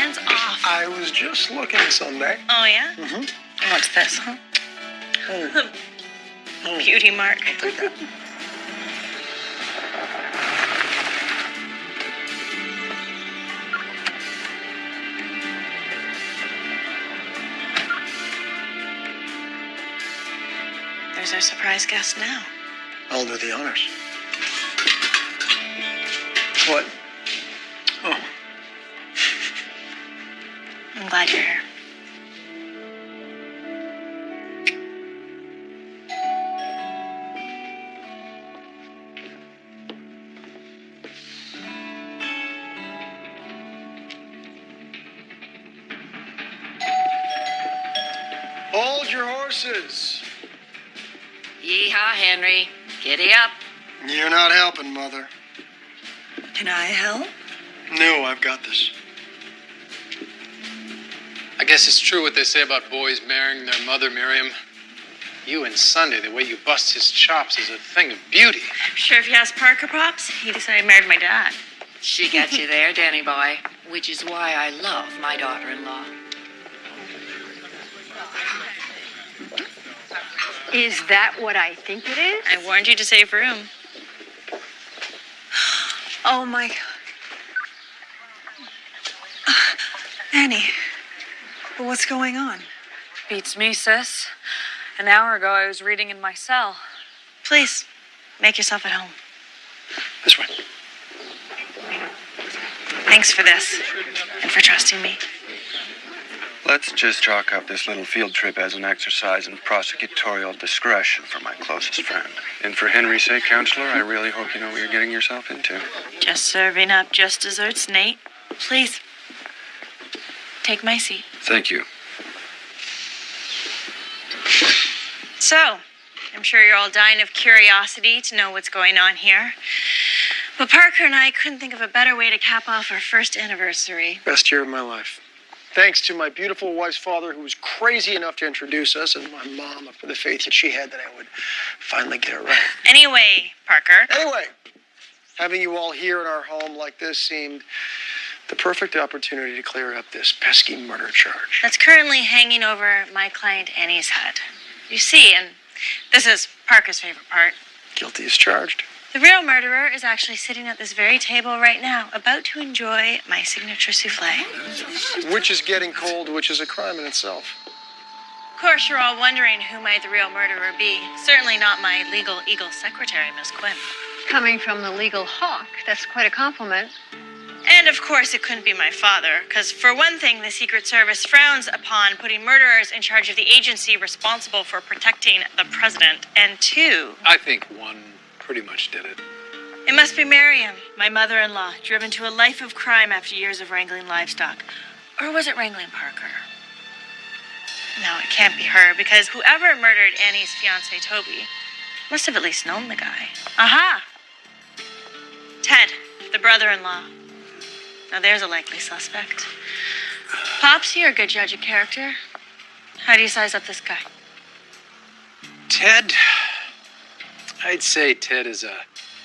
Hands off. I was just looking Sunday. Oh, yeah? Mm-hmm. What's this, huh? Beauty mark. Take that. There's our surprise guest now. I'll do the honors. What? Oh. I'm glad you're here. Hold your horses. Yeehaw, Henry. Giddy up. You're not helping, Mother. Can I help? No, I've got this. I guess it's true what they say about boys marrying their mother, Miriam. You and Sunday, the way you bust his chops is a thing of beauty. I'm sure if you ask Parker Pops, he'd say I married my dad. She got you there, Danny boy, which is why I love my daughter-in-law. Is that what I think it is? I warned you to save room. Oh, my God. Annie, what's going on? Beats me, sis. An hour ago, I was reading in my cell. Please, make yourself at home. This way. Thanks for this, and for trusting me. Let's just chalk up this little field trip as an exercise in prosecutorial discretion for my closest friend. And for Henry's sake, Counselor, I really hope you know what you're getting yourself into. Just serving up just desserts, Nate. Please, take my seat. Thank you. So, I'm sure you're all dying of curiosity to know what's going on here. But Parker and I couldn't think of a better way to cap off our first anniversary. Best year of my life. Thanks to my beautiful wife's father, who was crazy enough to introduce us, and my mom for the faith that she had that I would finally get it right. Anyway, Parker. Anyway, having you all here in our home like this seemed the perfect opportunity to clear up this pesky murder charge. That's currently hanging over my client Annie's head. You see, and this is Parker's favorite part, Guilty as charged. the real murderer is actually sitting at this very table right now, about to enjoy my signature souffle. Which is getting cold, which is a crime in itself. Of course, you're all wondering who might the real murderer be. Certainly not my legal eagle secretary, Miss Quinn. Coming from the legal hawk, that's quite a compliment. And of course, it couldn't be my father, because for one thing, the Secret Service frowns upon putting murderers in charge of the agency responsible for protecting the president. And two, I think one pretty much did it. it must be Miriam, my mother-in-law, driven to a life of crime after years of wrangling livestock. Or was it wrangling Parker? No, it can't be her, because whoever murdered Annie's fiancé, Toby, must have at least known the guy. Aha! Ted, the brother-in-law. Now there's a likely suspect. Pops, you're a good judge of character. How do you size up this guy? Ted? I'd say Ted is a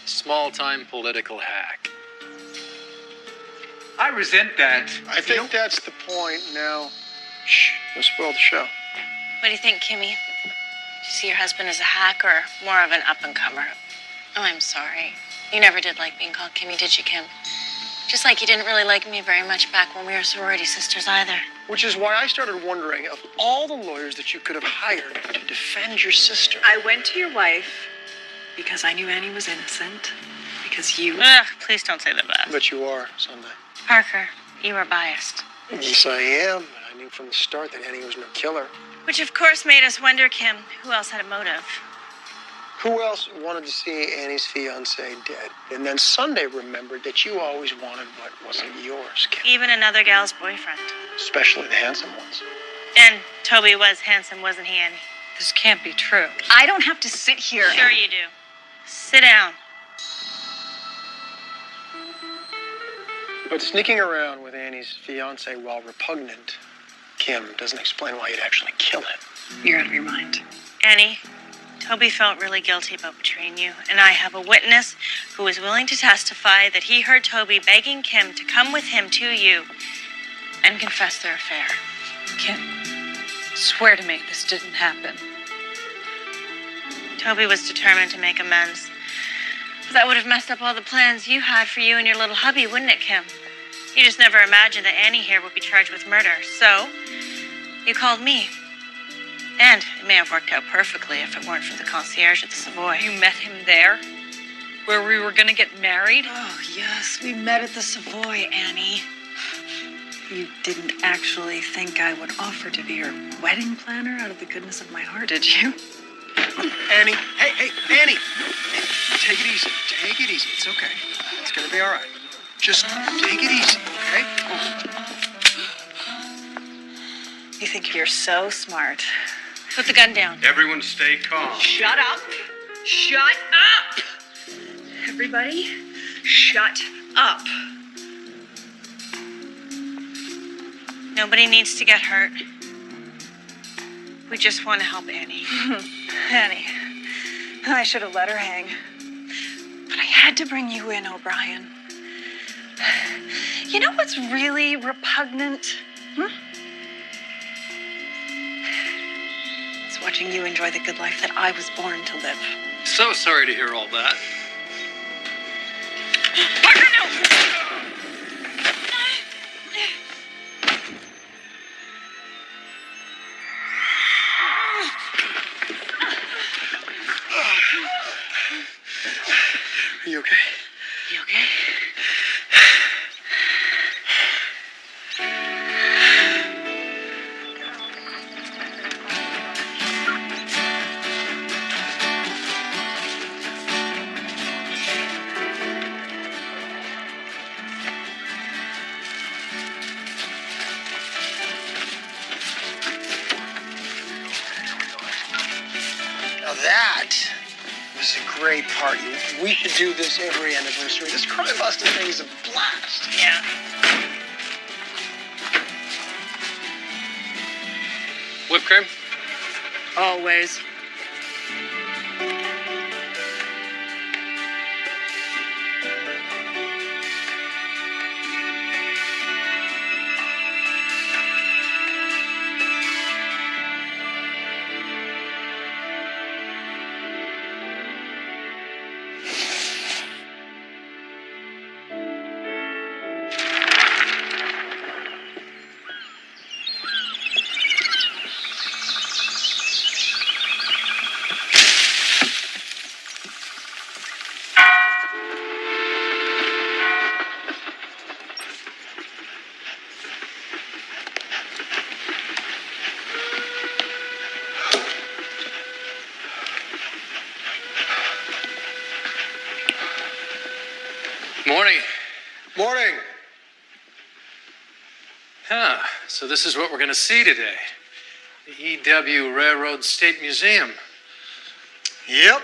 small-time political hack. I resent that. I think that's the point now. Shh, don't spoil the show. What do you think, Kimmy? Do you see your husband as a hack or more of an up-and-comer? Oh, I'm sorry. You never did like being called Kimmy, did you, Kim? Just like you didn't really like me very much back when we were sorority sisters either. Which is why I started wondering, of all the lawyers that you could have hired to defend your sister. I went to your wife because I knew Annie was innocent. Because you... Ugh, please don't say that I bad. bet you are, Sunday. Parker, you are biased. Yes, I am. I knew from the start that Annie was no killer. Which, of course, made us wonder, Kim, who else had a motive? Who else wanted to see Annie's fiancé dead? And then Sunday remembered that you always wanted what wasn't yours, Kim. Even another gal's boyfriend. Especially the handsome ones. And Toby was handsome, wasn't he, Annie? This can't be true. I don't have to sit here. Sure you do. Sit down. But sneaking around with Annie's fiancé while repugnant, Kim, doesn't explain why you'd actually kill him. You're out of your mind. Annie, Toby felt really guilty about betraying you, and I have a witness who is willing to testify that he heard Toby begging Kim to come with him to you. and confess their affair. Kim, swear to me this didn't happen. Toby was determined to make amends. But that would have messed up all the plans you had for you and your little hubby, wouldn't it, Kim? You just never imagined that Annie here would be charged with murder. So, you called me. And it may have worked out perfectly if it weren't for the concierge at the Savoy. You met him there? Where we were gonna get married? Oh, yes, we met at the Savoy, Annie. You didn't actually think I would offer to be your wedding planner out of the goodness of my heart, did you? Annie, hey, Annie. Take it easy. Take it easy. It's okay. It's gonna be all right. Just take it easy, okay? You think you're so smart. Put the gun down. Everyone stay calm. Shut up! Shut up! Everybody, shut up. Nobody needs to get hurt. We just want to help Annie. Annie, I should have let her hang. But I had to bring you in, O'Brien. You know what's really repugnant? It's watching you enjoy the good life that I was born to live. So sorry to hear all that. Parker, no! Are you okay? You okay? Now that was a great party. We should do this every anniversary. This crime busting thing is a blast. Yeah. Whipped cream? Always. Morning. Morning. So this is what we're going to see today. The E.W. Railroad State Museum. Yep.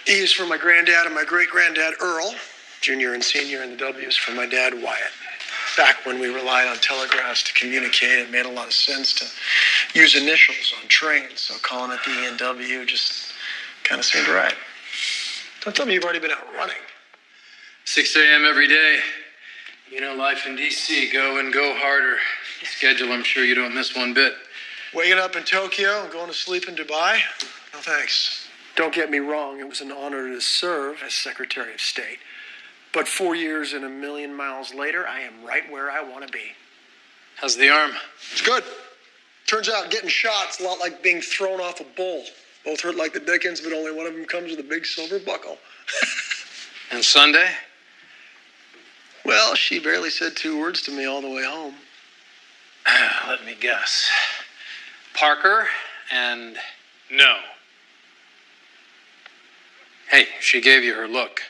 E is for my granddad and my great-granddad Earl. Junior and senior, and the W is for my dad Wyatt. Back when we relied on telegraphs to communicate, it made a lot of sense to use initials on trains. So calling it the E and W just kind of seemed right. Don't tell me you've already been out running. 6 a.m. every day. You know, life in D.C., go and go harder. Schedule, I'm sure you don't miss one bit. Waking up in Tokyo and going to sleep in Dubai? No thanks. Don't get me wrong, it was an honor to serve as Secretary of State. But 4 years and a million miles later, I am right where I want to be. How's the arm? It's good. Turns out getting shot's a lot like being thrown off a bull. Both hurt like the dickens, but only one of them comes with a big silver buckle. And Sunday? Well, she barely said 2 words to me all the way home. Let me guess. Parker and no. Hey, she gave you her look.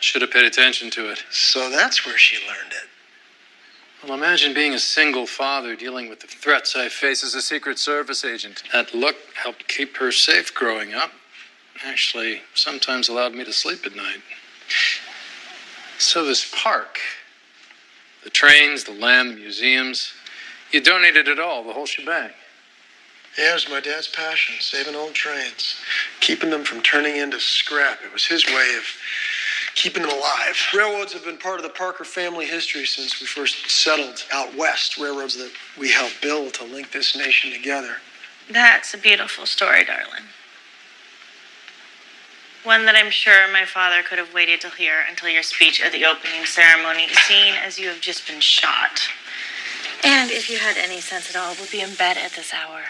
Should have paid attention to it. So that's where she learned it. Well, imagine being a single father dealing with the threats I face as a Secret Service agent. That look helped keep her safe growing up. Actually, sometimes allowed me to sleep at night. So this park, the trains, the land, the museums, you donated it all, the whole shebang. Yeah, it was my dad's passion, saving old trains, keeping them from turning into scrap. It was his way of keeping them alive. Railroads have been part of the Parker family history since we first settled out west. Railroads that we helped build to link this nation together. That's a beautiful story, darling. One that I'm sure my father could have waited to hear until your speech at the opening ceremony, seeing as you have just been shot. And if you had any sense at all, would be in bed at this hour.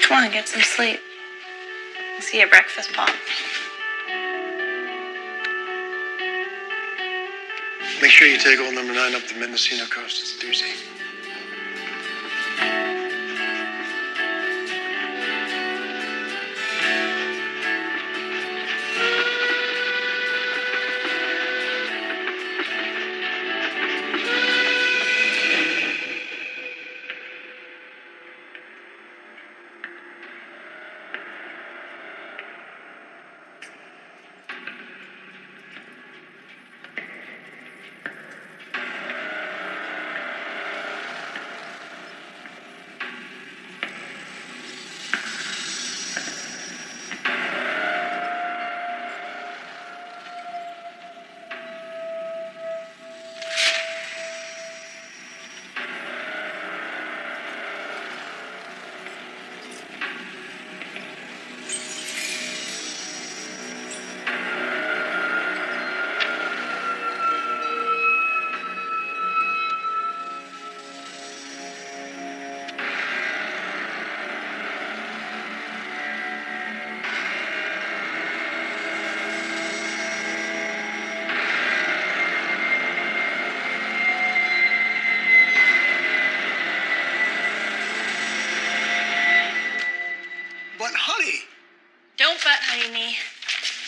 Come on, get some sleep. I'll see you at breakfast, Pop. Make sure you take old number 9 up the Mendocino coast. It's a doozy. But honey, Don't but, honey me.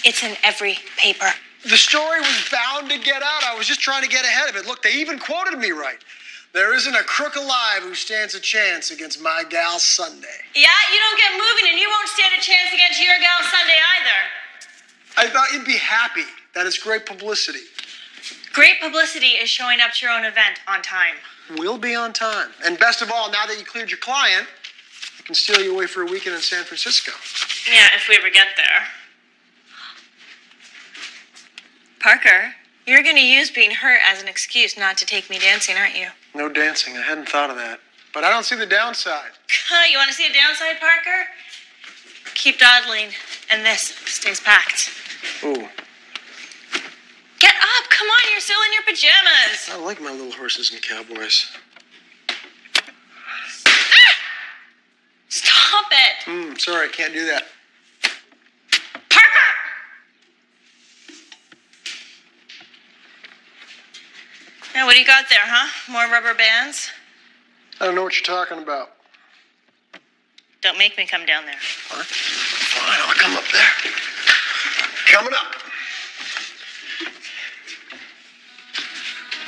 It's in every paper. the story was bound to get out. I was just trying to get ahead of it. Look, they even quoted me right. There isn't a crook alive who stands a chance against my gal Sunday. Yeah, you don't get moving and you won't stand a chance against your gal Sunday either. I thought you'd be happy. That is great publicity. Great publicity is showing up to your own event on time. We'll be on time. And best of all, now that you cleared your client, I can steal you away for a weekend in San Francisco. Yeah, if we ever get there. Parker, you're going to use being hurt as an excuse not to take me dancing, aren't you? No dancing. I hadn't thought of that. But I don't see the downside. You want to see a downside, Parker? Keep dawdling, and this stays packed. Ooh, Get up! Come on, you're still in your pajamas. I like my little horses and cowboys. Stop it! Sorry, I can't do that. Parker! Now, what do you got there, huh? More rubber bands? I don't know what you're talking about. Don't make me come down there. What? Fine, I'll come up there. Coming up.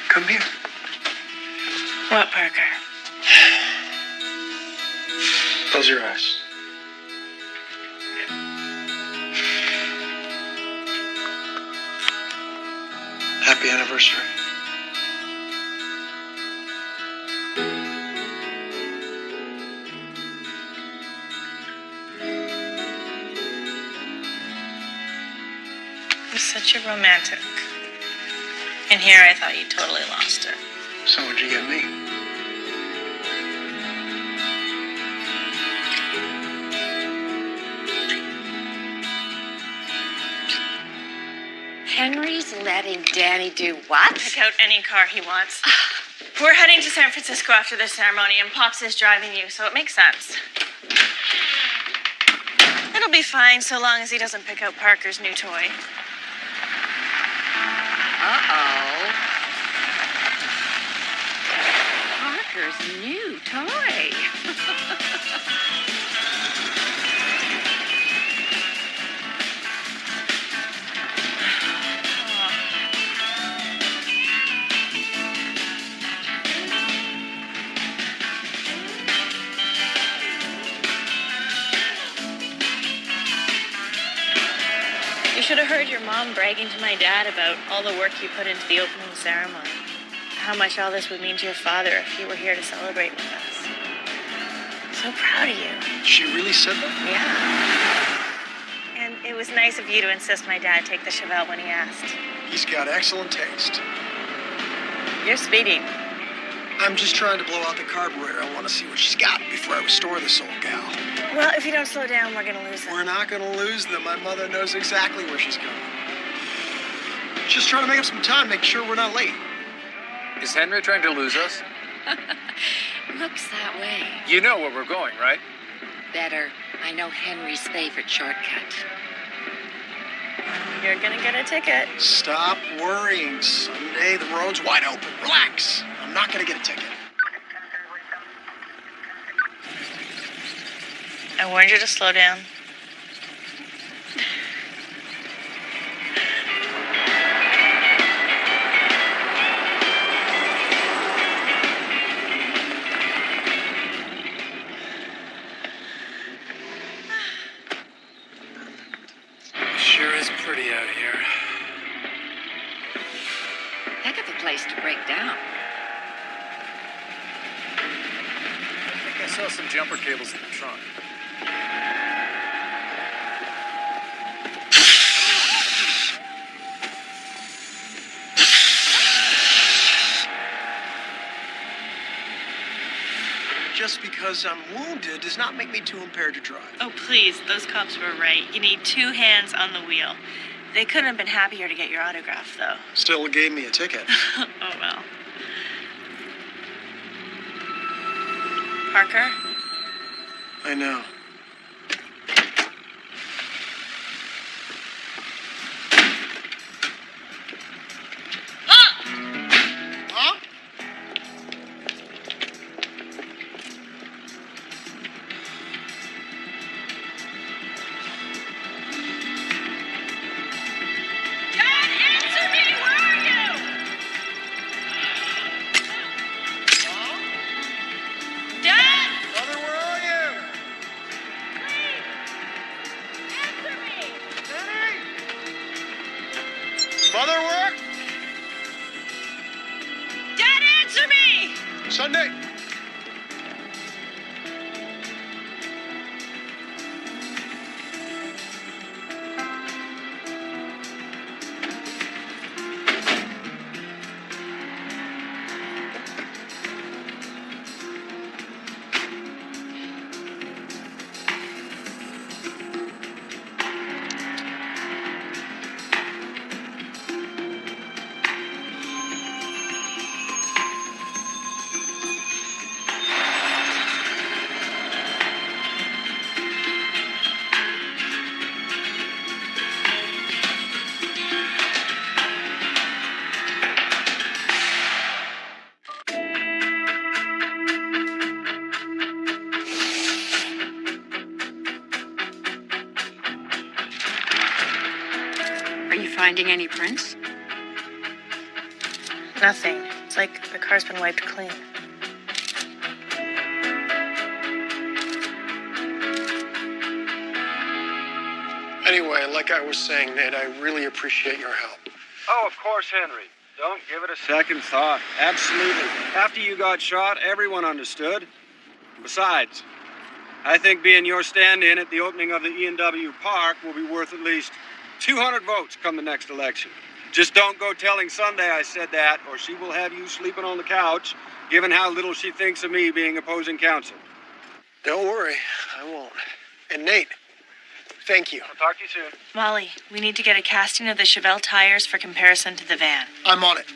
Come here. What, Parker? Close your eyes. Happy anniversary. You're such a romantic. And here I thought you totally lost it. So what'd you get me? Henry's letting Danny do what? Pick out any car he wants. We're heading to San Francisco after the ceremony, and Pops is driving you, so it makes sense. It'll be fine so long as he doesn't pick out Parker's new toy. Uh-oh. Parker's new toy. You should have heard your mom bragging to my dad about all the work you put into the opening ceremony. How much all this would mean to your father if he were here to celebrate with us. So proud of you. She really said that? Yeah. And It was nice of you to insist my dad take the Chevelle when he asked. He's got excellent taste. You're speeding. I'm just trying to blow out the carburetor. I want to see what she's got before I restore this old gal. Well, if you don't slow down, we're gonna lose them. We're not going to lose them. My mother knows exactly where she's going. Just trying to make up some time, make sure we're not late. Is Henry trying to lose us? Looks that way. You know where we're going, right? Better. I know Henry's favorite shortcut. You're gonna get a ticket. Stop worrying, Sunday. The road's wide open. Relax. I'm not going to get a ticket. I warned you to slow down. Sure is pretty out here. Heck of a place to break down. I think I saw some jumper cables in the trunk. Just because I'm wounded does not make me too impaired to drive. Oh, please, those cops were right. You need 2 hands on the wheel. They couldn't have been happier to get your autograph, though. Still gave me a ticket. Oh, well. Parker? I know. Huh? Dad, answer me! Where are you? Dad! Mother, where are you? Answer me! Mother, where? Dad, answer me! Sunday. Are you finding any prints? Nothing. It's like the car's been wiped clean. Anyway, like I was saying, Nate, I really appreciate your help. Oh, of course, Henry. Don't give it a second thought. Absolutely. After you got shot, everyone understood. Besides, I think being your stand-in at the opening of the E&W Park will be worth at least 200 votes come the next election. Just don't go telling Sunday I said that, or she will have you sleeping on the couch, given how little she thinks of me being opposing counsel. Don't worry, I won't. And Nate, thank you. I'll talk to you soon. Molly, we need to get a casting of the Chevelle tires for comparison to the van. I'm on it.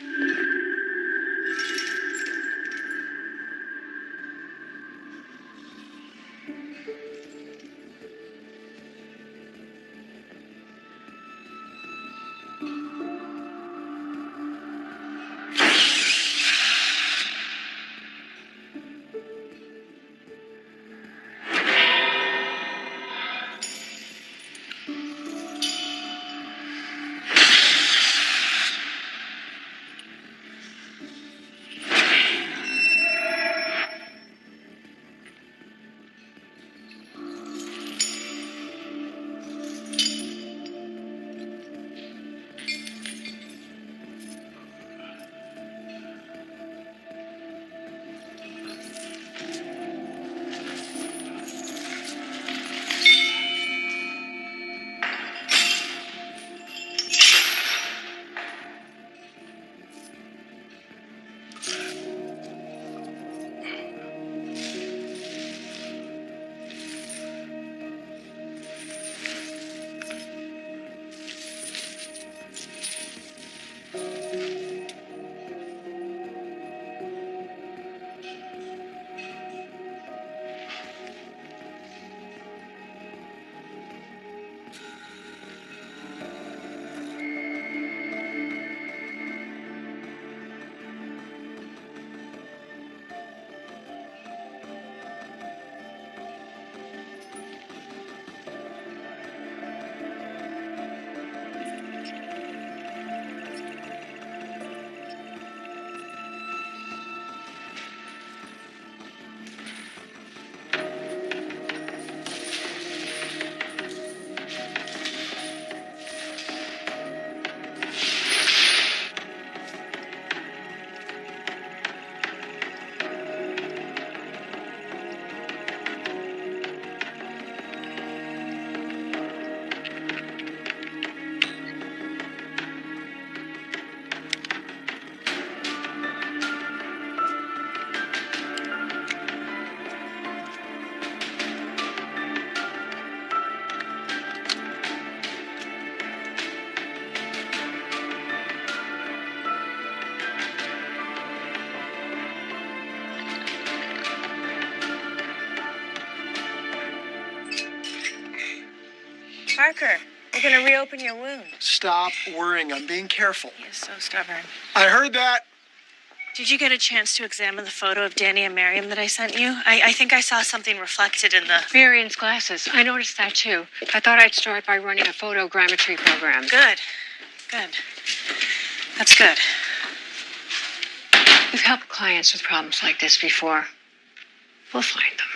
Parker, we're going to reopen your wound. Stop worrying. I'm being careful. He is so stubborn. I heard that. Did you get a chance to examine the photo of Danny and Miriam that I sent you? I think I saw something reflected in the... Marian's glasses. I noticed that too. I thought I'd start by running a photogrammetry program. Good. Good. That's good. We've helped clients with problems like this before. We'll find them.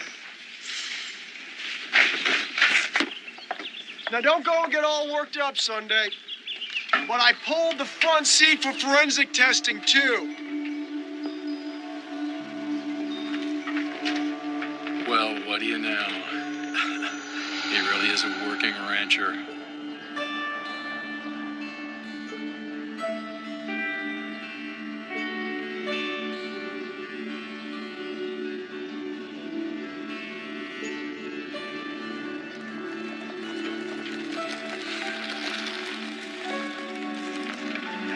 Now, don't go and get all worked up, Sunday. But I pulled the front seat for forensic testing, too. Well, what do you know? He really is a working rancher.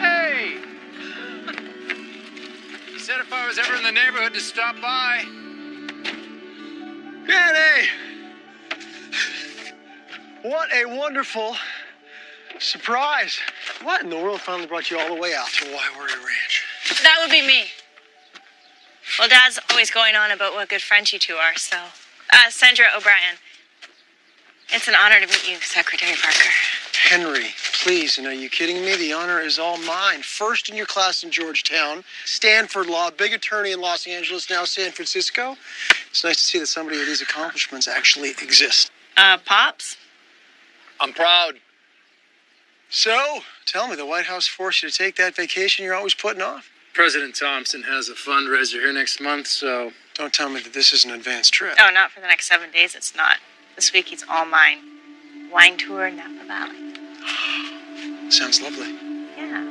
Hey! He said if I was ever in the neighborhood to stop by. Danny! What a wonderful surprise. What in the world finally brought you all the way out to Why Warrior Ranch? That would be me. Well, Dad's always going on about what good friends you two are, so... Sandra O'Brien. It's an honor to meet you, Secretary Parker. Henry, please, and are you kidding me? The honor is all mine. First in your class in Georgetown, Stanford Law, big attorney in Los Angeles, now San Francisco. It's nice to see that somebody with these accomplishments actually exists. Pops? I'm proud. So, tell me, the White House forced you to take that vacation you're always putting off? President Thompson has a fundraiser here next month, so... Don't tell me that this is an advanced trip. Oh, not for the next 7 days, it's not. This week he's all mine. Wine tour, Napa Valley. Sounds lovely. Yeah.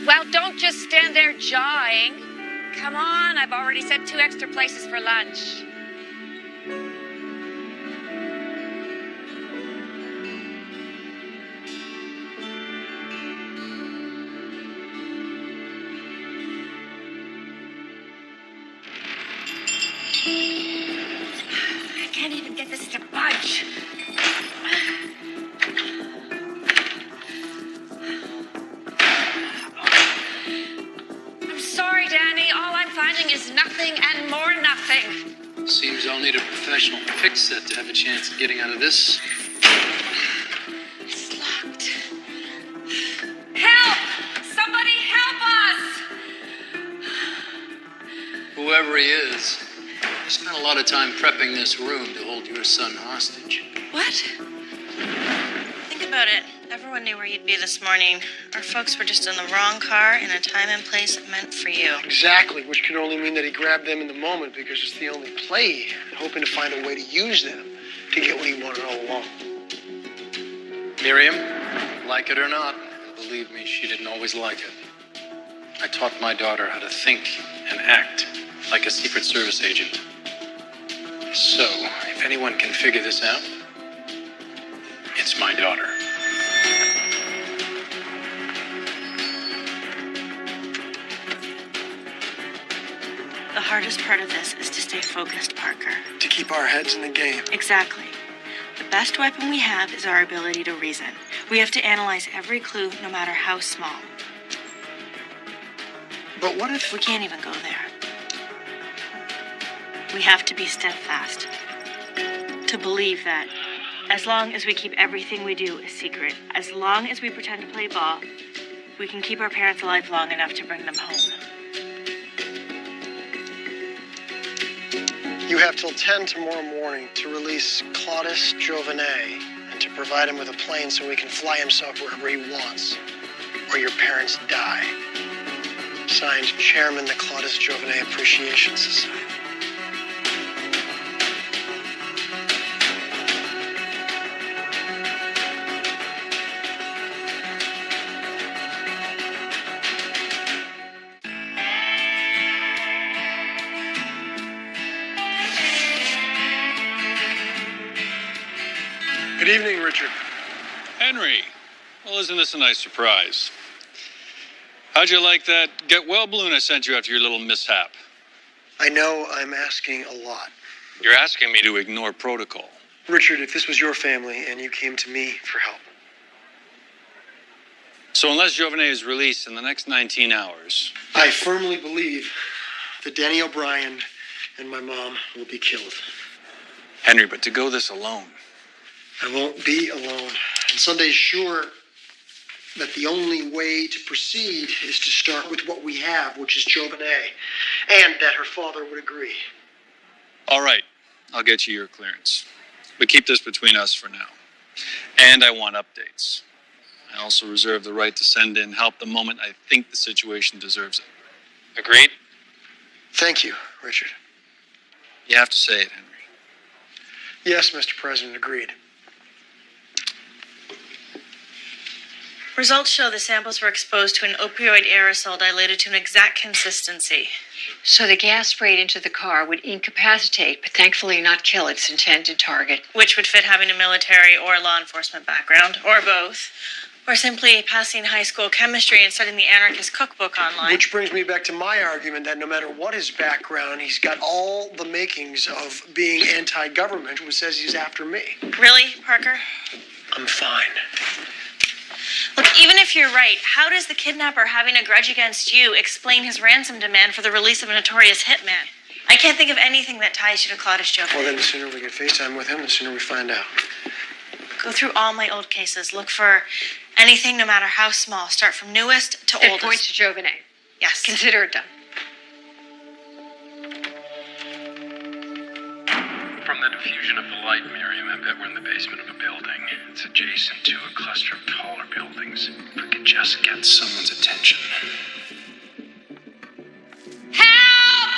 Well, don't just stand there jawing. Come on, I've already set 2 extra places for lunch. I can't even get this to budge. I'm sorry, Danny. All I'm finding is nothing and more nothing. Seems I'll need a professional pick set to have a chance at getting out of this. It's locked. Help! Somebody help us! Whoever he is, he spent a lot of time prepping this room to hold your son hostage. What? Think about it. Everyone knew where you'd be this morning. Our folks were just in the wrong car in a time and place meant for you. Exactly, which could only mean that he grabbed them in the moment because it's the only play he had, hoping to find a way to use them to get what he wanted all along. Miriam, like it or not, believe me, she didn't always like it. I taught my daughter how to think and act like a Secret Service agent. So, if anyone can figure this out, it's my daughter. The hardest part of this is to stay focused, Parker. To keep our heads in the game. Exactly. The best weapon we have is our ability to reason. We have to analyze every clue, no matter how small. But what if... We can't even go there. We have to be steadfast. To believe that as long as we keep everything we do a secret, as long as we pretend to play ball, we can keep our parents alive long enough to bring them home. You have till 10 tomorrow morning to release Claudius Jovanet and to provide him with a plane so he can fly himself wherever he wants, or your parents die. Signed, Chairman, the Claudius Jovanet Appreciation Society. Good evening, Richard. Henry, well, isn't this a nice surprise? How'd you like that get well balloon I sent you after your little mishap? I know I'm asking a lot. You're asking me to ignore protocol. Richard, if this was your family and you came to me for help. So unless Jovenet is released in the next 19 hours... I firmly believe that Danny O'Brien and my mom will be killed. Henry, but to go this alone... I won't be alone. And Sunday's sure that the only way to proceed is to start with what we have, which is Jovenet, and that her father would agree. All right, I'll get you your clearance. But keep this between us for now. And I want updates. I also reserve the right to send in help the moment I think the situation deserves it. Agreed? Thank you, Richard. You have to say it, Henry. Yes, Mr. President, agreed. Results show the samples were exposed to an opioid aerosol dilated to an exact consistency. So the gas sprayed into the car would incapacitate, but thankfully not kill its intended target. Which would fit having a military or law enforcement background, or both. Or simply passing high school chemistry and studying the anarchist cookbook online. Which brings me back to my argument that no matter what his background, he's got all the makings of being anti-government, which says he's after me. Really, Parker? I'm fine. Look, even if you're right, how does the kidnapper having a grudge against you explain his ransom demand for the release of a notorious hitman? I can't think of anything that ties you to Claudius Jovenet. Well, then the sooner we get FaceTime with him, the sooner we find out. Go through all my old cases. Look for anything, no matter how small. Start from newest to It oldest. points to Jovenet. Yes. Consider it done. From the diffusion of the light, Miriam, I bet we're in the basement of a building. It's adjacent to a cluster of taller buildings. If we could just get someone's attention. Help!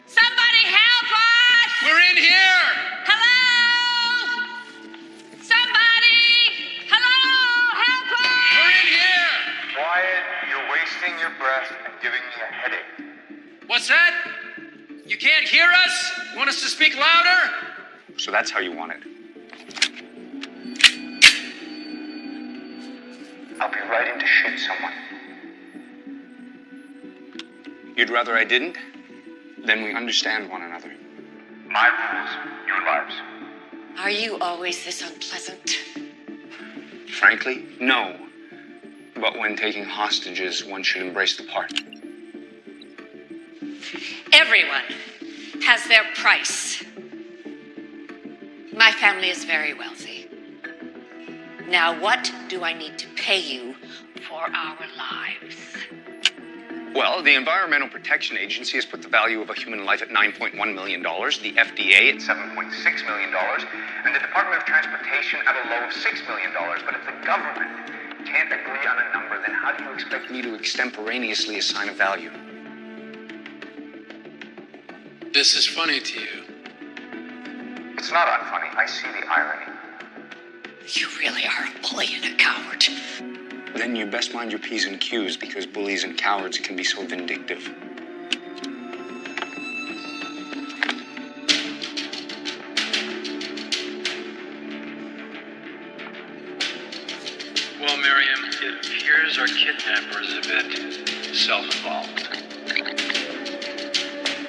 Somebody help us! We're in here! Hello! Somebody! Hello! Help us! We're in here! Quiet, you're wasting your breath and giving me a headache. What's that? You can't hear us? You want us to speak louder? So that's how you want it. I'll be right in to shoot someone. You'd rather I didn't? Then we understand one another. My rules, your lives. Are you always this unpleasant? Frankly, no. But when taking hostages, one should embrace the part. Everyone has their price. My family is very wealthy. Now, what do I need to pay you for our lives? Well, the Environmental Protection Agency has put the value of a human life at $9.1 million, the FDA at $7.6 million, and the Department of Transportation at a low of $6 million. But if the government can't agree on a number, then how do you expect me to extemporaneously assign a value? This is funny to you. It's not unfunny. I see the irony. You really are a bully and a coward. Then you best mind your P's and Q's, because bullies and cowards can be so vindictive. Well, Miriam, it appears our kidnapper is a bit self-involved.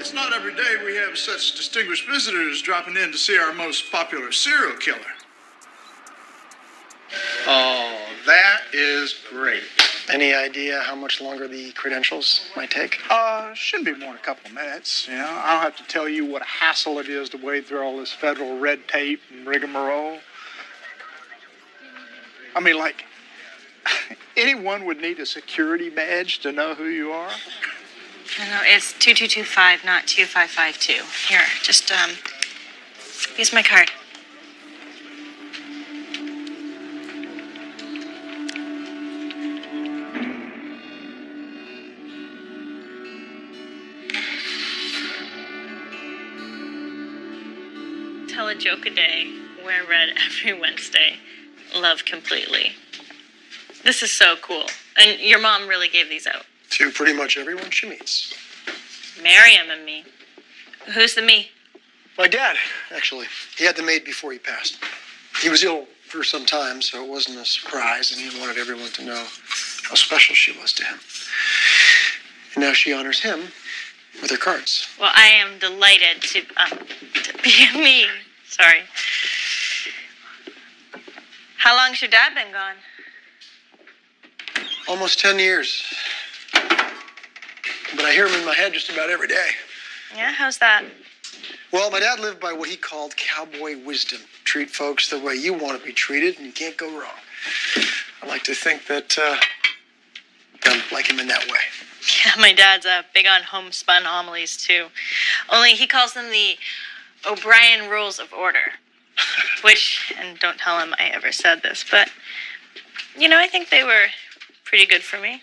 It's not every day we have such distinguished visitors dropping in to see our most popular serial killer. Oh, that is great. Any idea how much longer the credentials might take? Shouldn't be more than a couple of minutes. You know, I don't have to tell you what a hassle it is to wade through all this federal red tape and rigmarole. I mean, like, anyone would need a security badge to know who you are. No, it's 2225, not 2552. Here, just, use my card. Tell a joke a day, wear red every Wednesday, love completely. This is so cool. And your mom really gave these out. To pretty much everyone she meets. Miriam and me. Who's the me? My dad, actually. He had them made before he passed. He was ill for some time, so it wasn't a surprise, and he wanted everyone to know how special she was to him. And now she honors him with her cards. Well, I am delighted to be me. Sorry. How long's your dad been gone? Almost 10 years. But I hear him in my head just about every day. Yeah, how's that? Well, my dad lived by what he called cowboy wisdom. Treat folks the way you want to be treated, and you can't go wrong. I like to think that I'm like him in that way. Yeah, my dad's big on homespun homilies, too. Only he calls them the O'Brien Rules of Order. Which, and don't tell him I ever said this, but, you know, I think they were pretty good for me.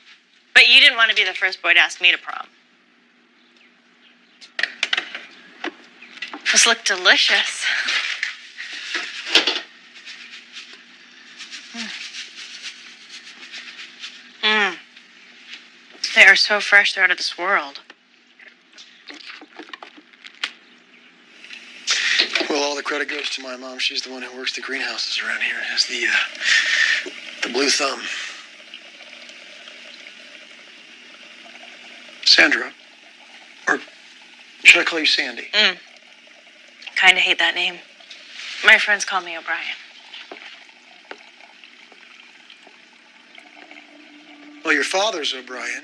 But you didn't want to be the first boy to ask me to prom. Those look delicious. They are so fresh, they're out of this world. Well, all the credit goes to my mom. She's the one who works the greenhouses around here and has the blue thumb. Sandra. Or should I call you Sandy? Kinda hate that name. My friends call me O'Brien. Well, your father's O'Brien,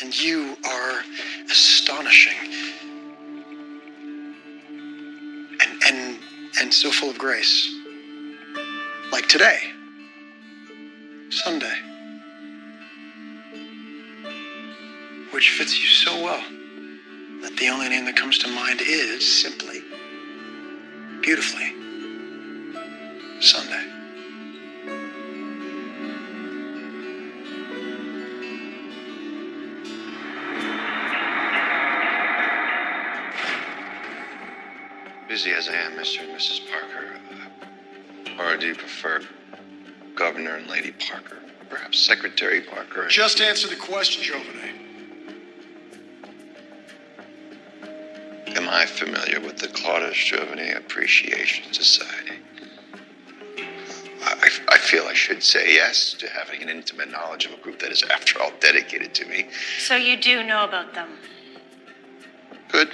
and you are astonishing. And so full of grace. Like today. Sunday. Which fits you so well that the only name that comes to mind is simply, beautifully, Sunday. Busy as I am, Mr. and Mrs. Parker, or do you prefer Governor and Lady Parker? Perhaps Secretary Parker? Just answer the question, Giovanni. Am I familiar with the Claudius Giovanni Appreciation Society? I feel I should say yes to having an intimate knowledge of a group that is, after all, dedicated to me. So you do know about them? Good.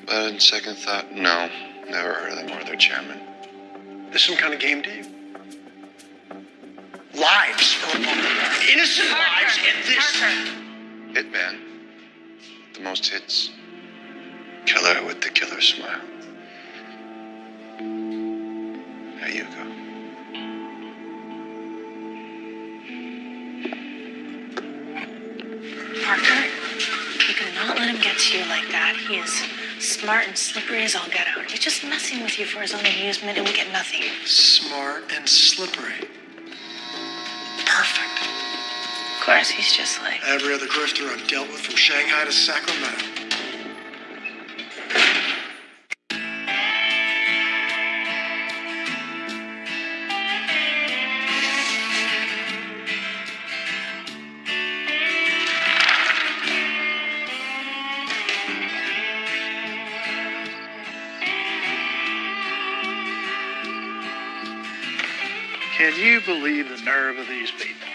But on second thought, no. Never heard of them or their chairman. This some kind of game to you? Lives. Innocent lives in this. Hitman. The most hits. Killer with the killer smile. There you go. Parker, you cannot let him get to you like that. He is smart and slippery as all get out. He's just messing with you for his own amusement, and we get nothing. Smart and slippery. Perfect. Of course, he's just like every other grifter I've dealt with from Shanghai to Sacramento. Can you believe the nerve of these people?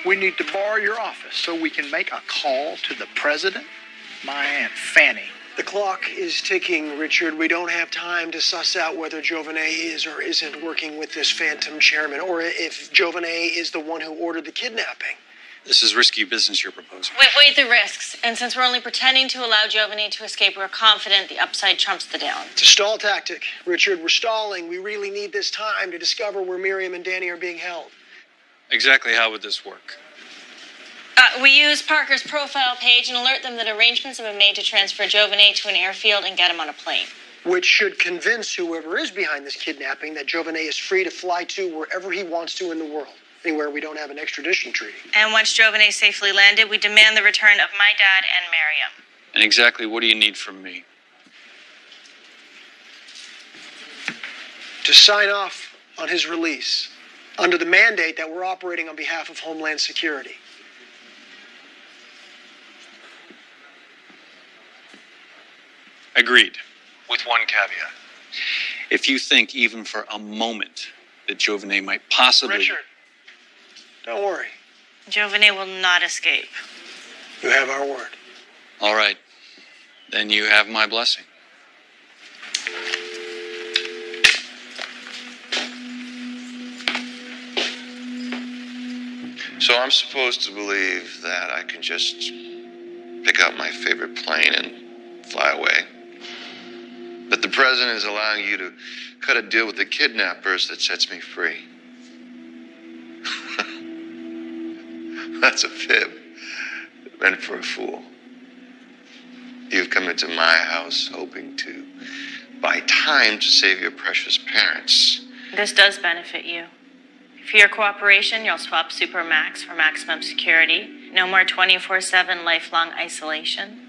We need to borrow your office so we can make a call to the president, my Aunt Fanny. The clock is ticking, Richard. We don't have time to suss out whether Giovanni is or isn't working with this phantom chairman, or if Giovanni is the one who ordered the kidnapping. This is risky business you're proposing. we weighed the risks, and since we're only pretending to allow Giovanni to escape, we're confident the upside trumps the down. It's a stall tactic, Richard. We're stalling. We really need this time to discover where Miriam and Danny are being held. Exactly how would this work? We use Parker's profile page and alert them that arrangements have been made to transfer Giovanni to an airfield and get him on a plane. Which should convince whoever is behind this kidnapping that Giovanni is free to fly to wherever he wants to in the world. Anywhere we don't have an extradition treaty. And once Giovanni safely landed, we demand the return of my dad and Miriam. And exactly what do you need from me? To sign off on his release under the mandate that we're operating on behalf of Homeland Security. Agreed. With one caveat. If you think even for a moment that Giovanni might possibly... Richard, don't worry. Giovanni will not escape. You have our word. All right. Then you have my blessing. So I'm supposed to believe that I can just pick up my favorite plane and fly away? That the president is allowing you to cut a deal with the kidnappers that sets me free? That's a fib meant for a fool. You've come into my house hoping to buy time to save your precious parents. This does benefit you. For your cooperation, you'll swap Supermax for maximum security. No more 24/7 lifelong isolation.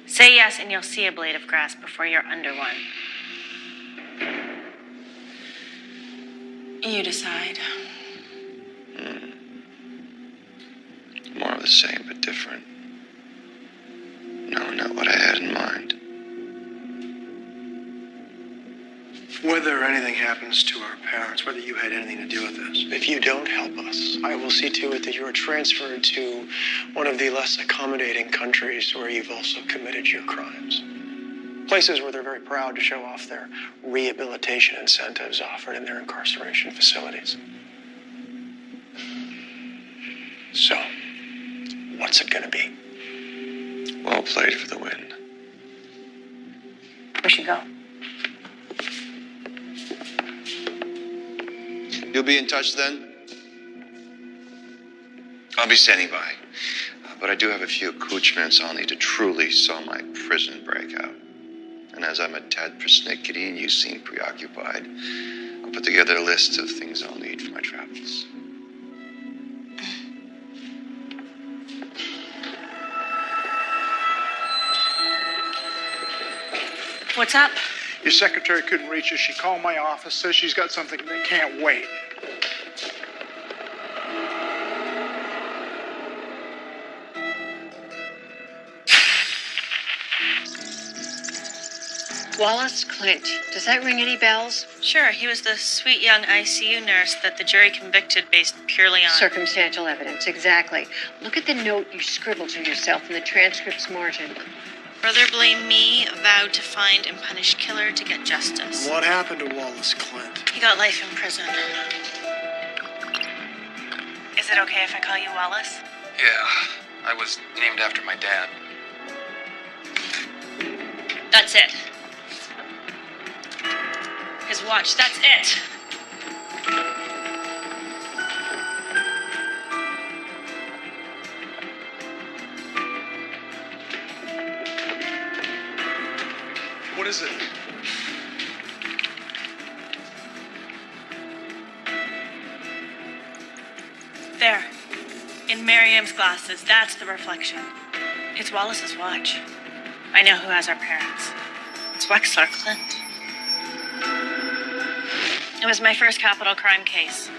Say yes and you'll see a blade of grass before you're under one. You decide. More of the same, but different. No, not what I had in mind. Whether anything happens to our parents, whether you had anything to do with this, if you don't help us, I will see to it that you are transferred to one of the less accommodating countries where you've also committed your crimes. Places where they're very proud to show off their rehabilitation incentives offered in their incarceration facilities. So, what's it gonna be? Well played for the win. We should go. You'll be in touch then? I'll be standing by. But I do have a few accoutrements I'll need to truly sew my prison break out. And as I'm a tad persnickety and you seem preoccupied, I'll put together a list of things I'll need for my travels. What's up? Your secretary couldn't reach her. She called my office, says she's got something that can't wait. Wallace Clint. Does that ring any bells? Sure, he was the sweet young ICU nurse that the jury convicted based purely on Circumstantial evidence, exactly. Look at the note you scribbled to yourself in the transcript's margin. Brother blamed me, vowed to find and punish killer to get justice. What happened to Wallace Clint? He got life in prison. Is it okay if I call you Wallace? Yeah, I was named after my dad. That's it. His watch, that's it. What is it? There. In Miriam's glasses, that's the reflection. It's Wallace's watch. I know who has our parents. It's Wexler Clint. It was my first capital crime case.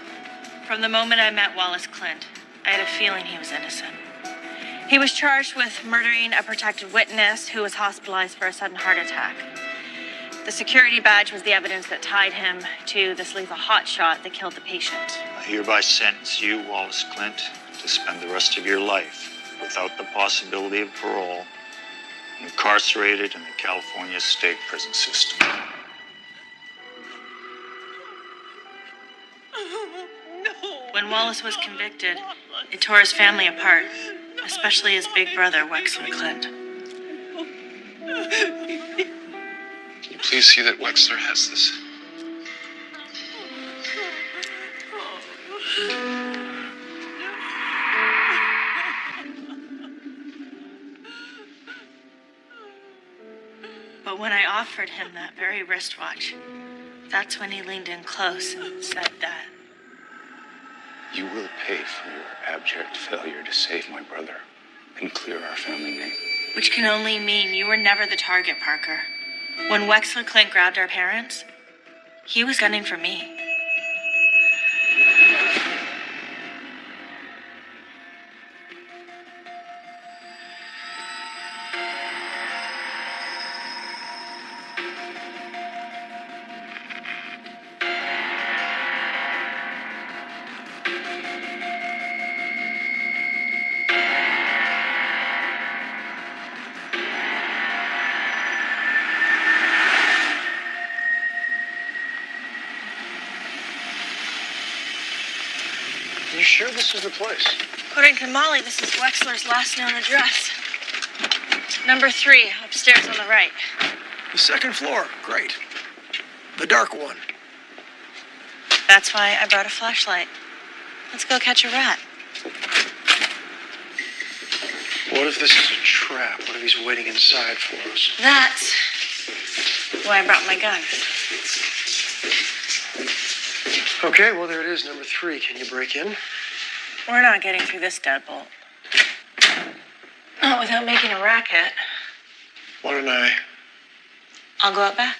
From the moment I met Wallace Clint, I had a feeling he was innocent. He was charged with murdering a protected witness who was hospitalized for a sudden heart attack. The security badge was the evidence that tied him to this lethal hotshot that killed the patient. I hereby sentence you, Wallace Clint, to spend the rest of your life without the possibility of parole, incarcerated in the California state prison system. When Wallace was convicted, it tore his family apart, especially his big brother, Wexler Clint. Can you please see that Wexler has this? But when I offered him that very wristwatch, that's when he leaned in close and said that. You will pay for your abject failure to save my brother and clear our family name. Which can only mean you were never the target, Parker. When Wexler Clint grabbed our parents, he was gunning for me. sure this is the place? According to Molly, this is Wexler's last known address. Number 3, upstairs on the right. The second floor. Great. The dark one. That's why I brought a flashlight. Let's go catch a rat. What if this is a trap? What if he's waiting inside for us? That's why I brought my gun. Okay, well, there it is, number 3. Can you break in? We're not getting through this deadbolt. Not without making a racket. Why don't I? I'll go out back.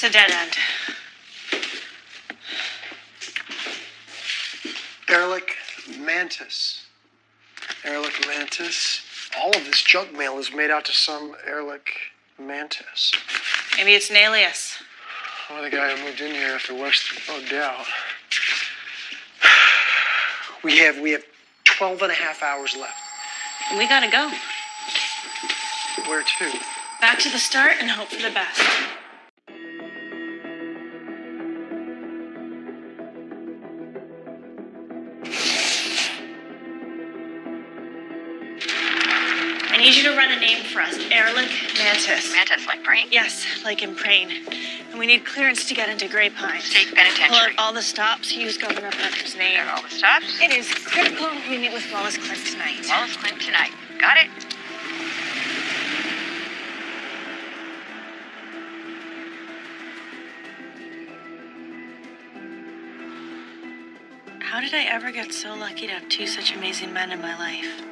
It's a dead end. Ehrlich Mantis. Ehrlich Mantis. All of this junk mail is made out to some Ehrlich Mantis. Maybe it's an alias. Or the guy who moved in here after Wexler bugged out. We have 12 and a half hours left. We gotta go. Where to? Back to the start and hope for the best. I need you to run a name for us. Ehrlich Mantis. Mantis, like brain? Yes, like in Prane. And we need clearance to get into Grey Pine. State penitentiary. Pull out all the stops. Use Governor Parker's name. All the stops? It is critical we meet with Wallace Clint tonight. Wallace Clint tonight. Got it? How did I ever get so lucky to have 2 such amazing men in my life?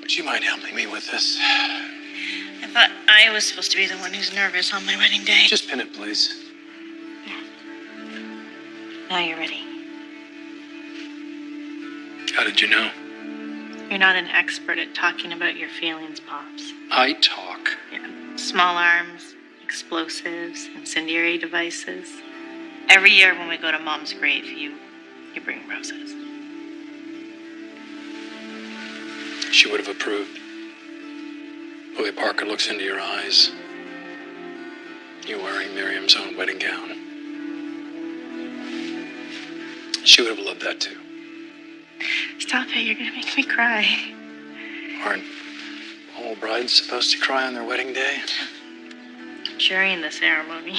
Would you mind helping me with this? I thought I was supposed to be the one who's nervous on my wedding day. Just pin it, please. Now you're ready. How did you know? You're not an expert at talking about your feelings, Pops. I talk. Yeah. Small arms, explosives, incendiary devices. Every year when we go to Mom's grave, you bring roses. She would have approved. The way Parker looks into your eyes. You wearing Miriam's own wedding gown. She would have loved that too. Stop it, you're gonna make me cry. Aren't all brides supposed to cry on their wedding day? During the ceremony.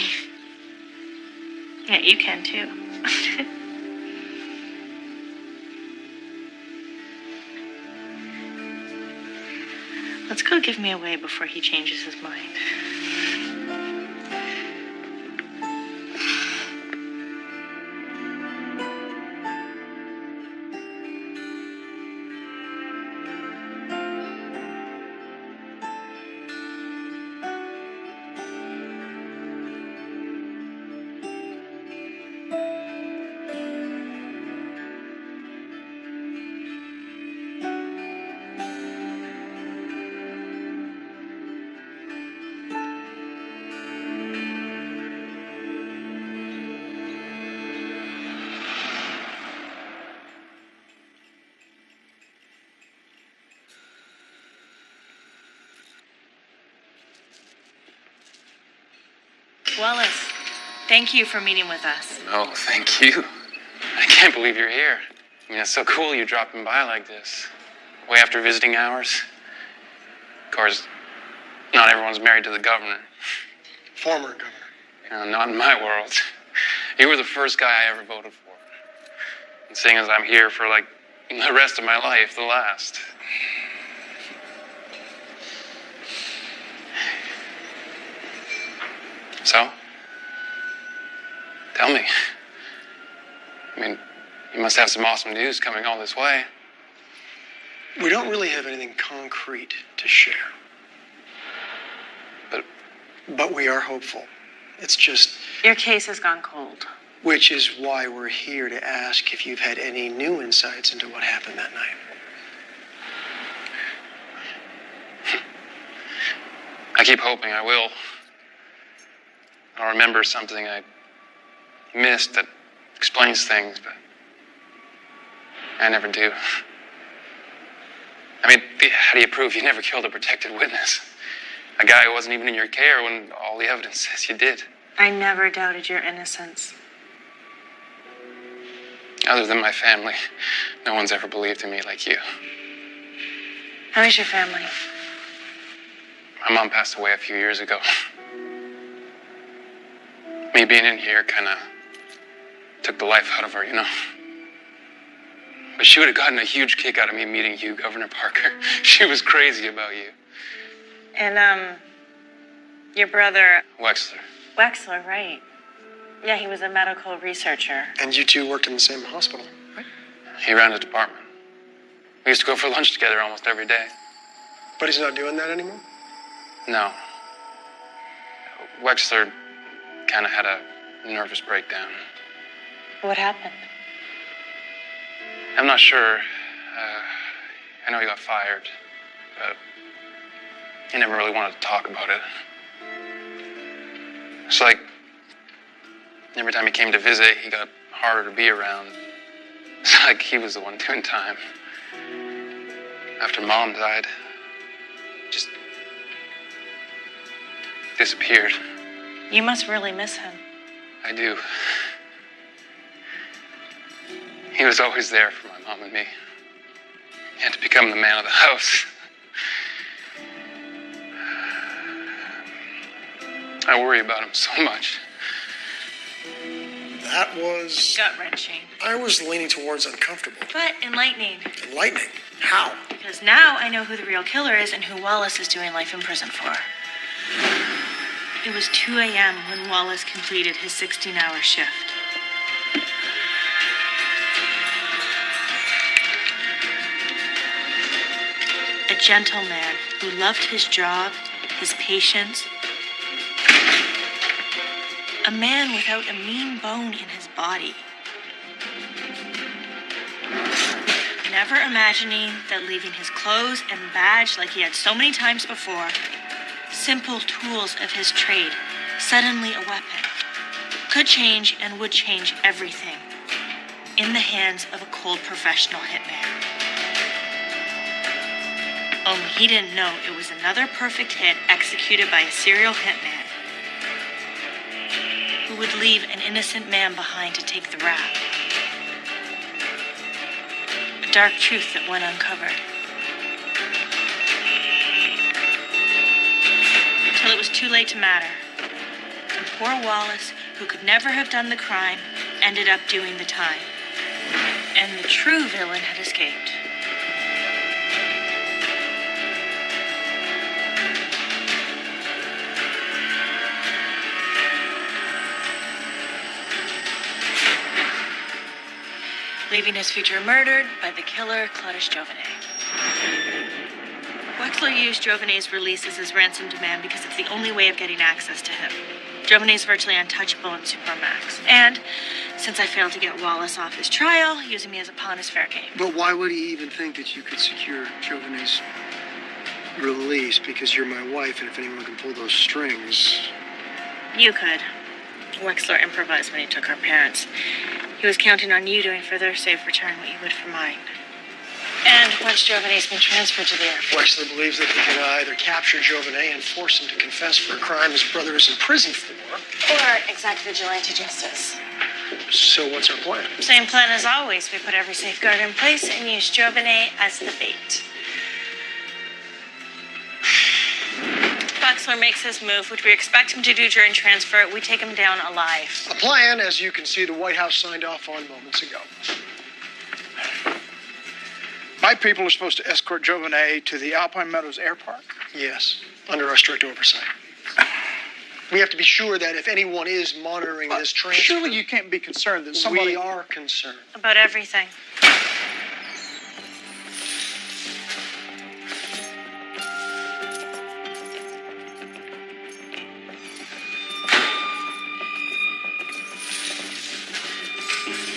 Yeah, you can too. Let's go give me away before he changes his mind. Wallace, thank you for meeting with us. Oh, thank you. I can't believe you're here. I mean, it's so cool you dropping by like this. Way after visiting hours. Of course, not everyone's married to the governor. Former governor. Not in my world. You were the first guy I ever voted for. And seeing as I'm here for, like, the rest of my life, the last. So? Tell me. I mean, you must have some awesome news coming all this way. We don't really have anything concrete to share. But we are hopeful. It's just... Your case has gone cold. Which is why we're here to ask if you've had any new insights into what happened that night. I keep hoping I will. I'll remember something I missed that explains things, but I never do. I mean, how do you prove you never killed a protected witness? A guy who wasn't even in your care when all the evidence says you did. I never doubted your innocence. Other than my family, no one's ever believed in me like you. How is your family? My mom passed away a few years ago. Me being in here kind of took the life out of her, you know. But she would have gotten a huge kick out of me meeting you, Governor Parker. She was crazy about you. And, your brother... Wexler. Wexler, right. Yeah, he was a medical researcher. And you two worked in the same hospital, right? He ran a department. We used to go for lunch together almost every day. But he's not doing that anymore? No. Wexler kind of had a nervous breakdown. What happened? I'm not sure. I know he got fired, but he never really wanted to talk about it. It's like every time he came to visit, he got harder to be around. It's like he was the one doing time. After Mom died, just disappeared. You must really miss him. I do. He was always there for my mom and me. He had to become the man of the house. I worry about him so much. That was... Gut-wrenching. I was leaning towards uncomfortable. But enlightening. Enlightening? How? Because now I know who the real killer is and who Wallace is doing life in prison for. It was 2 a.m. when Wallace completed his 16-hour shift. A gentleman who loved his job, his patience. A man without a mean bone in his body. Never imagining that leaving his clothes and badge like he had so many times before, simple tools of his trade, suddenly a weapon, could change and would change everything in the hands of a cold professional hitman. Only he didn't know it was another perfect hit executed by a serial hitman who would leave an innocent man behind to take the rap. A dark truth that went uncovered. Till it was too late to matter. And poor Wallace, who could never have done the crime, ended up doing the time. And the true villain had escaped. Leaving his future murdered by the killer Claudius Jovanet. Wexler used Jovanet's release as his ransom demand because it's the only way of getting access to him. Jovanet's virtually untouchable in Supermax. And since I failed to get Wallace off his trial, using me as a pawn is fair game. But why would he even think that you could secure Jovanet's release? Because you're my wife, and if anyone can pull those strings... You could. Wexler improvised when he took our parents. He was counting on you doing for their safe return what you would for mine. And once Jovanet's been transferred to the airport. Wexler believes that he can either capture Jovanet and force him to confess for a crime his brother is in prison for. Or exact vigilante justice. So what's our plan? Same plan as always. We put every safeguard in place and use Jovanet as the bait. Wexler makes his move, which we expect him to do during transfer, we take him down alive. A plan, as you can see, the White House signed off on moments ago. My people are supposed to escort Jovenet to the Alpine Meadows Air Park? Yes, under our strict oversight. We have to be sure that if anyone is monitoring this transfer... Surely you can't be concerned that somebody... We are concerned. About everything.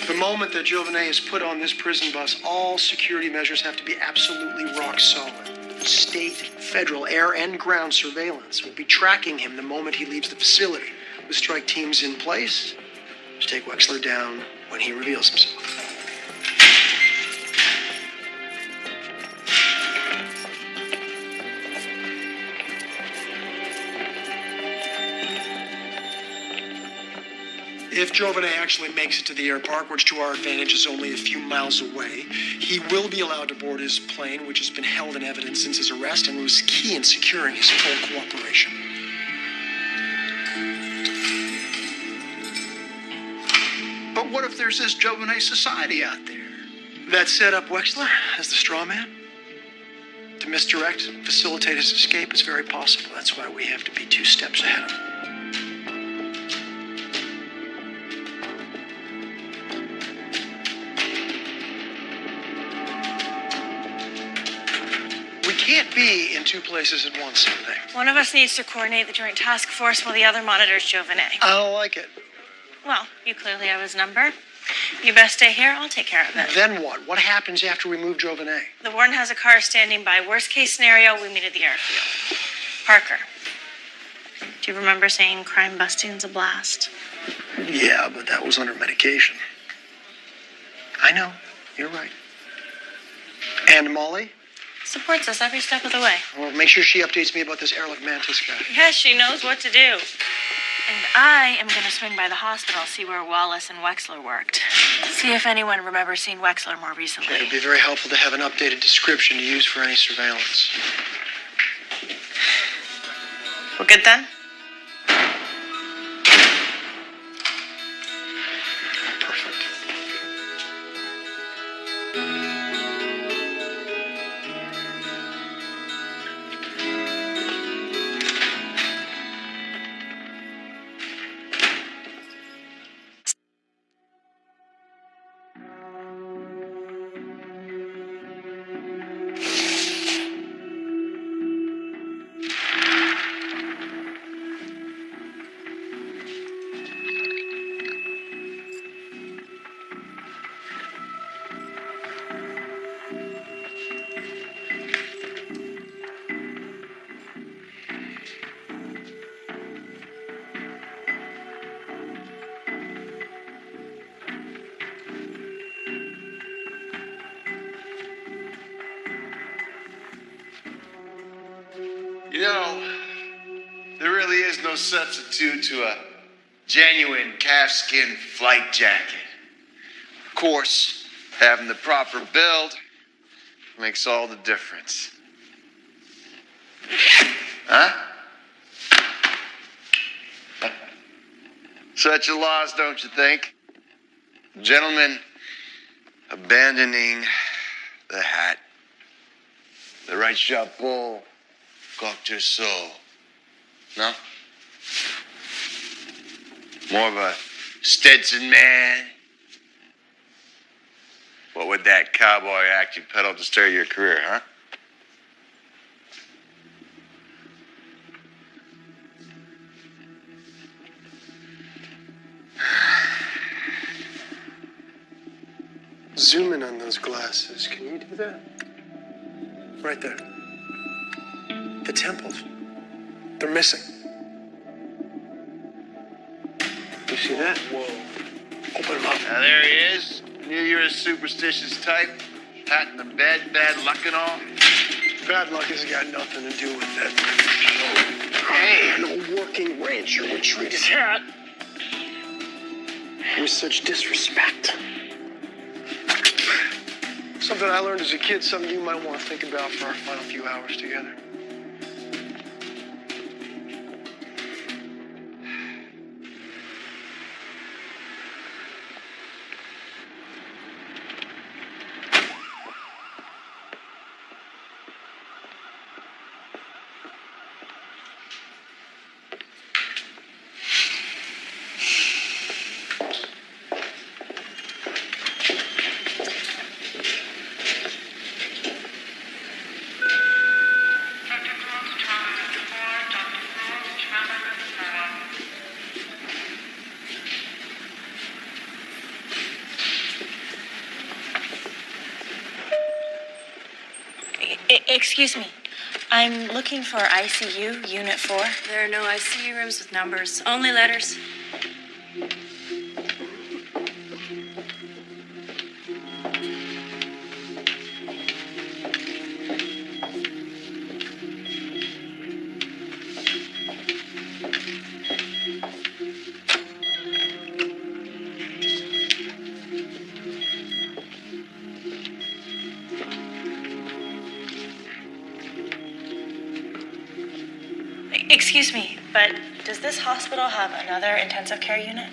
The moment that Jovenet is put on this prison bus, all security measures have to be absolutely rock solid. State, federal, air, and ground surveillance will be tracking him the moment he leaves the facility, with strike teams in place to take Wexler down when he reveals himself. If Jovenet actually makes it to the air park, which to our advantage is only a few miles away, he will be allowed to board his plane, which has been held in evidence since his arrest and was key in securing his full cooperation. But what if there's this Jovenet society out there? That set up Wexler as the straw man? To misdirect and facilitate his escape is very possible. That's why we have to be 2 steps ahead of him. We can't be in 2 places at once someday. One of us needs to coordinate the joint task force while the other monitors Jovenet. I don't like it. Well, you clearly have his number. You best stay here. I'll take care of it. Then what? What happens after we move Jovenet? The warden has a car standing by. Worst case scenario, we meet at the airfield. Parker, do you remember saying crime busting's a blast? Yeah, but that was under medication. I know. You're right. And Molly? Supports us every step of the way. Well, make sure she updates me about this Ehrlich Mantis guy. Yes, she knows what to do. And I am going to swing by the hospital, see where Wallace and Wexler worked. See if anyone remembers seeing Wexler more recently. It would be very helpful to have an updated description to use for any surveillance. We're good then? Perfect. You know, there really is no substitute to a genuine calfskin flight jacket. Of course, having the proper build makes all the difference. Huh? Such a loss, don't you think? Gentlemen, abandoning the hat. The right chapeau, cocktail soul. No? More of a Stetson man? What would that cowboy act you peddled to start your career, huh? Zoom in on those glasses. Can you do that? Right there. The temples. They're missing. You see that? Whoa. Open them up. Now there he is. Knew you're a superstitious type. Pat in the bed, bad luck and all. Bad luck has got nothing to do with that. Hey, an working rancher would treat his hat with such disrespect. Something I learned as a kid, something you might want to think about for our final few hours together. Excuse me. I'm looking for ICU, Unit 4. There are no ICU rooms with numbers, only letters. Excuse me, but does this hospital have another intensive care unit?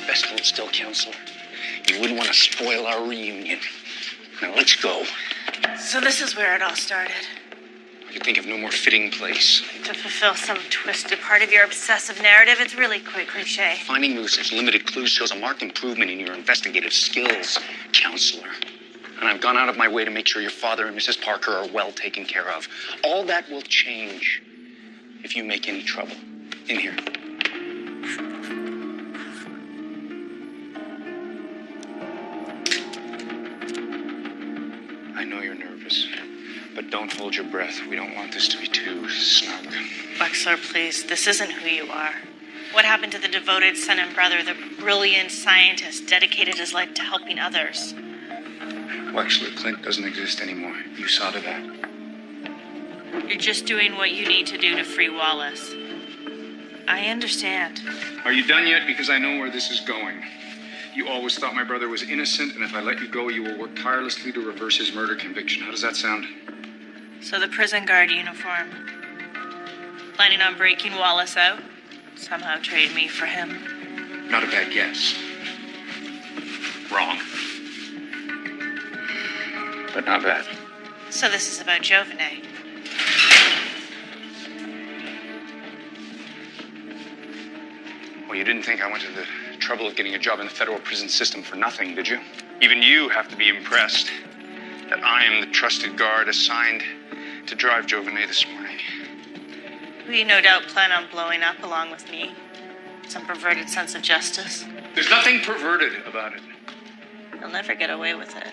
Best hold still, counselor. You wouldn't want to spoil our reunion. Now let's go. So this is where it all started. I could think of no more fitting place. To fulfill some twisted part of your obsessive narrative, it's really quite cliche. Finding you with such limited clues shows a marked improvement in your investigative skills, counselor. And I've gone out of my way to make sure your father and Mrs. Parker are well taken care of. All that will change if you make any trouble. In here. I know you're nervous, but don't hold your breath. We don't want this to be too snug. Wexler, please, this isn't who you are. What happened to the devoted son and brother, the brilliant scientist dedicated his life to helping others? Wexler, Clint doesn't exist anymore. You saw to that. You're just doing what you need to do to free Wallace. I understand. Are you done yet? Because I know where this is going. You always thought my brother was innocent, and if I let you go, you will work tirelessly to reverse his murder conviction. How does that sound? So the prison guard uniform. Planning on breaking Wallace out? Somehow trade me for him? Not a bad guess. Wrong. But not bad. So this is about Jovanet. Well, you didn't think I went to the trouble of getting a job in the federal prison system for nothing, did you? Even you have to be impressed that I am the trusted guard assigned to drive Jovanet this morning. We no doubt plan on blowing up along with me. Some perverted sense of justice. There's nothing perverted about it. You'll never get away with it.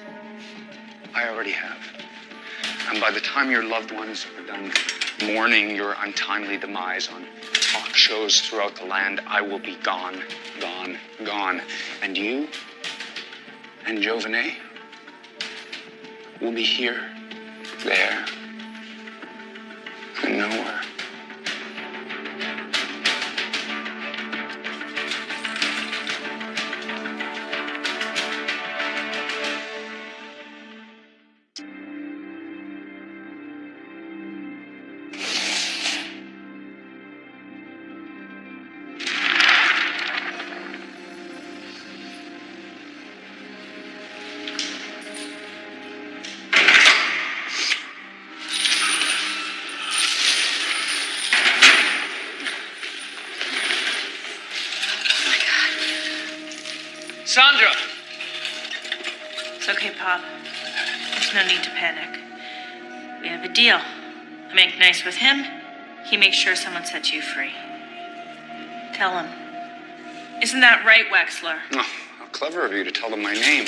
I already have. And by the time your loved ones are done mourning your untimely demise on talk shows throughout the land, I will be gone, gone, gone. And you and Jovanet will be here, there, and nowhere. Sandra! It's okay, Pop. There's no need to panic. We have a deal. I make nice with him. He makes sure someone sets you free. Tell him. Isn't that right, Wexler? Oh, how clever of you to tell them my name.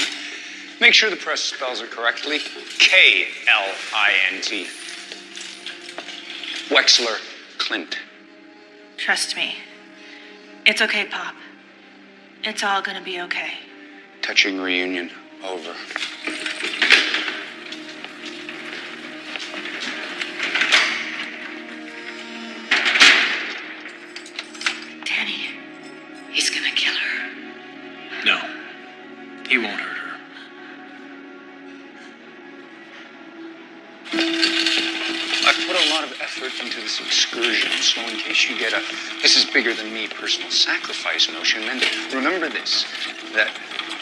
Make sure the press spells it correctly. K-L-I-N-T. Wexler Clint. Trust me. It's okay, Pop. It's all gonna be okay. Touching reunion over. Danny, he's gonna kill her. No, he won't hurt her. I've put a lot of effort into this excursion, so in case you get a this is bigger than me personal sacrifice notion, then remember this, that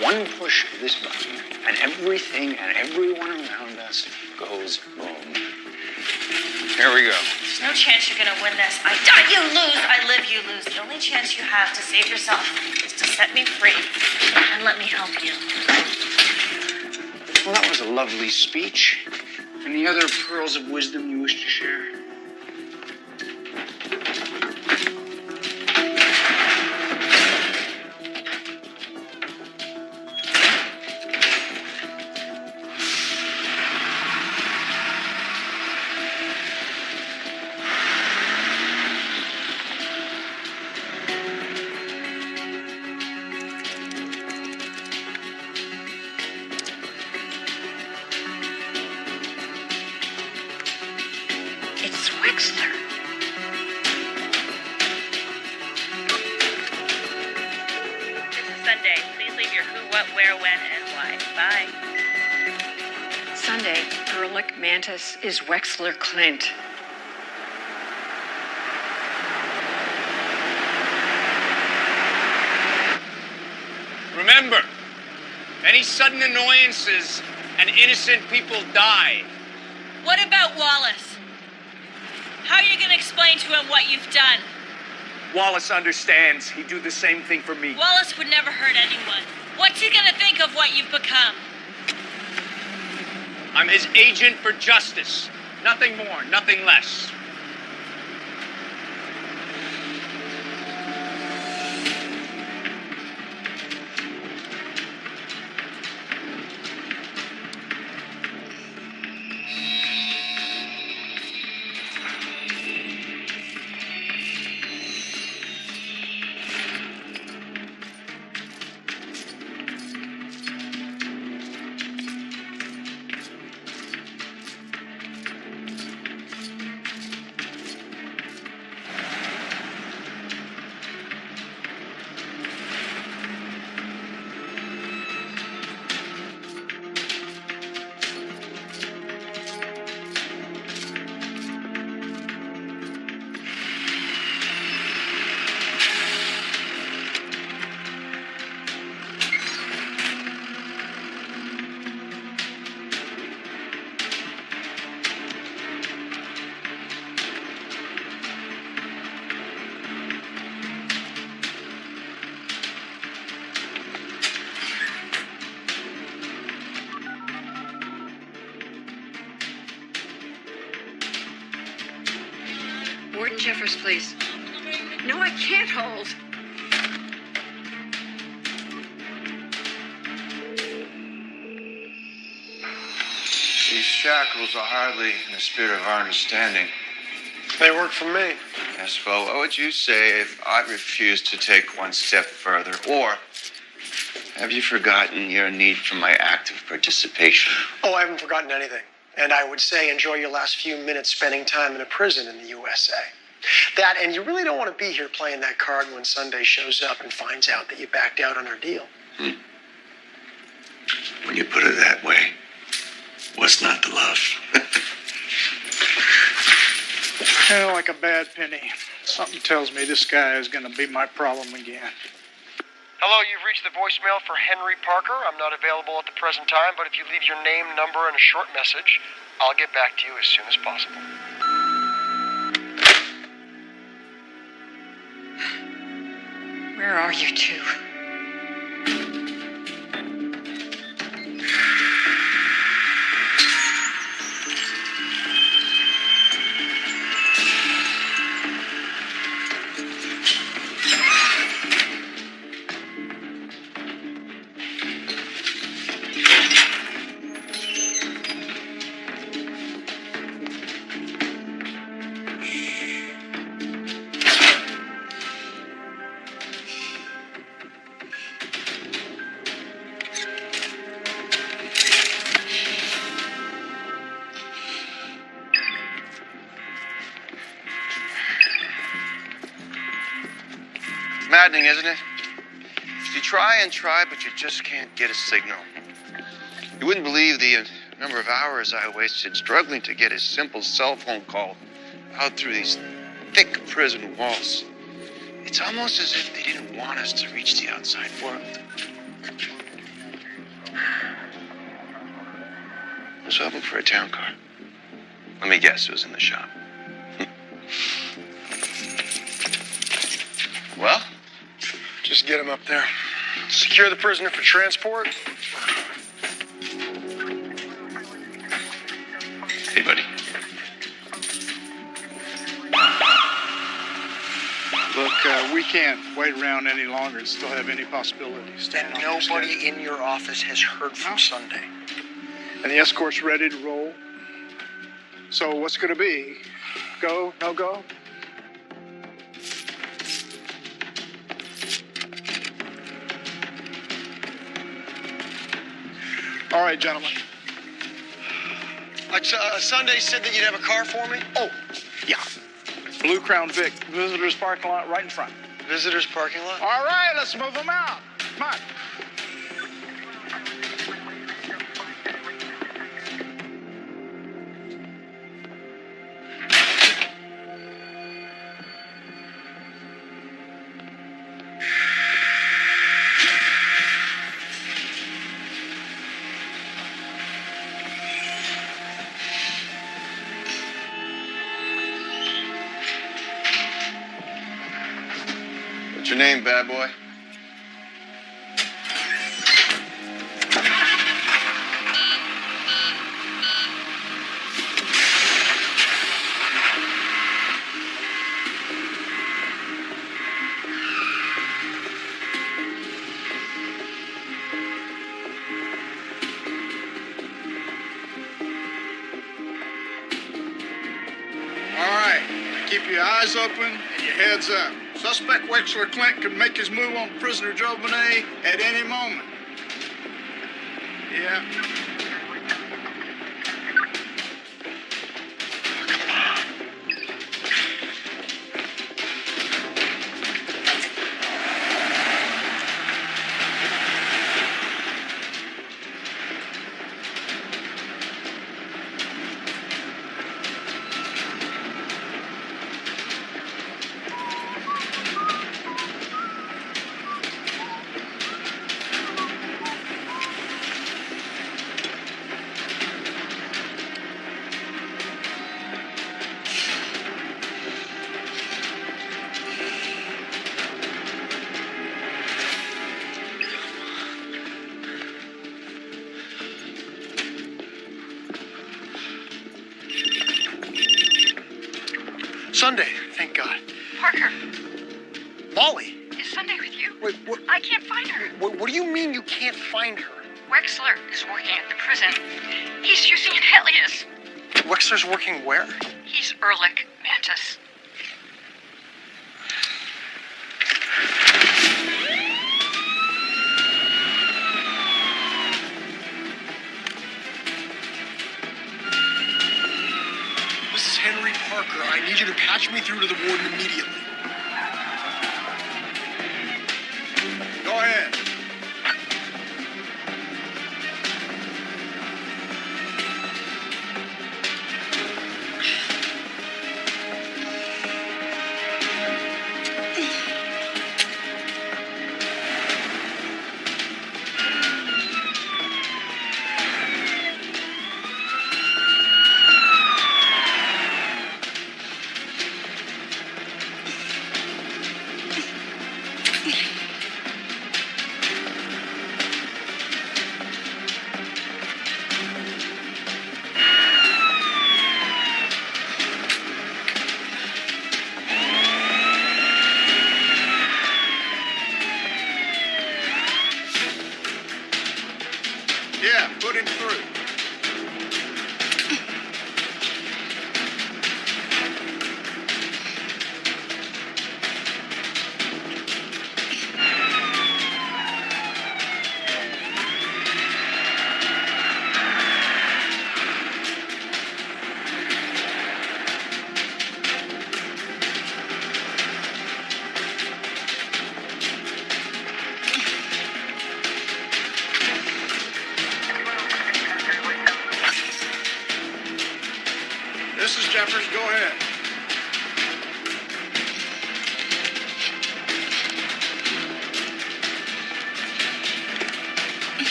one push of this button and everything and everyone around us goes boom. Here we go. There's no chance you're gonna win this. I die, you lose. I live, you lose. The only chance you have to save yourself is to set me free and let me help you. Well, that was a lovely speech. Any other pearls of wisdom you wish to share? It's Wexler. This is Sunday. Please leave your who, what, where, when, and why. Bye. Sunday, Ehrlich Mantis is Wexler Clint. Remember, any sudden annoyances and innocent people die. What about Wallace? How are you gonna explain to him what you've done? Wallace understands. He'd do the same thing for me. Wallace would never hurt anyone. What's he gonna think of what you've become? I'm his agent for justice. Nothing more, nothing less. Warden Jeffers, please. No, I can't hold. These shackles are hardly in the spirit of our understanding. They work for me. Yes, well, what would you say if I refused to take one step further? Or have you forgotten your need for my active participation? Oh, I haven't forgotten anything. And I would say enjoy your last few minutes spending time in a prison in the USA. That, and you really don't want to be here playing that card when Sunday shows up and finds out that you backed out on our deal. When you put it that way, what's not to love? Like a bad penny. Something tells me this guy is going to be my problem again. Hello, you've reached the voicemail for Henry Parker. I'm not available at the present time, but if you leave your name, number, and a short message, I'll get back to you as soon as possible. Where are you two? Maddening, isn't it? You try and try, but you just can't get a signal. You wouldn't believe the number of hours I wasted struggling to get a simple cell phone call out through these thick prison walls. It's almost as if they didn't want us to reach the outside world. I was hoping for a town car. Let me guess, it was in the shop. Well? Just get him up there. Secure the prisoner for transport. Hey, buddy. Look, we can't wait around any longer and still have any possibilities. And nobody in your office has heard from Sunday. And the escort's ready to roll. So what's going to be? Go, no go? All right, gentlemen. Sunday said that you'd have a car for me? Oh, yeah. Blue Crown Vic, visitors parking lot right in front. Visitors parking lot? All right, let's move them out. Come on. What's your name, bad boy? All right, keep your eyes open and your heads up. Suspect Wexler Clint could make his move on prisoner Joe Bonet at any moment. Yeah. Sunday, thank God. Parker, Molly, is Sunday with you? wait, what, I can't find her. what do you mean you can't find her? Wexler is working at the prison. He's using an alias. Wexler's working where? He's Ehrlich Mantis. This is Henry Parker. I need you to patch me through to the warden immediately. Go ahead. Yeah, put him through.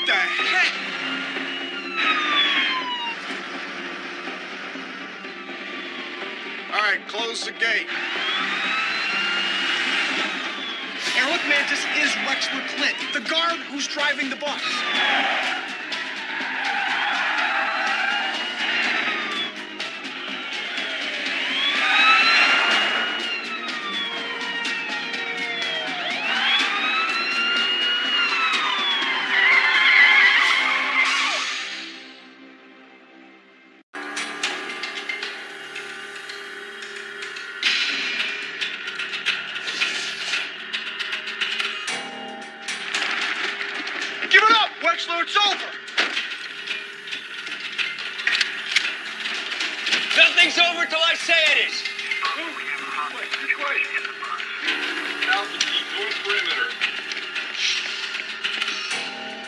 the heck? All right, close the gate. Eric Mantis is Wexler Clint, the guard who's driving the bus. Give it up, Wexler, it's over. Nothing's over till I say it is.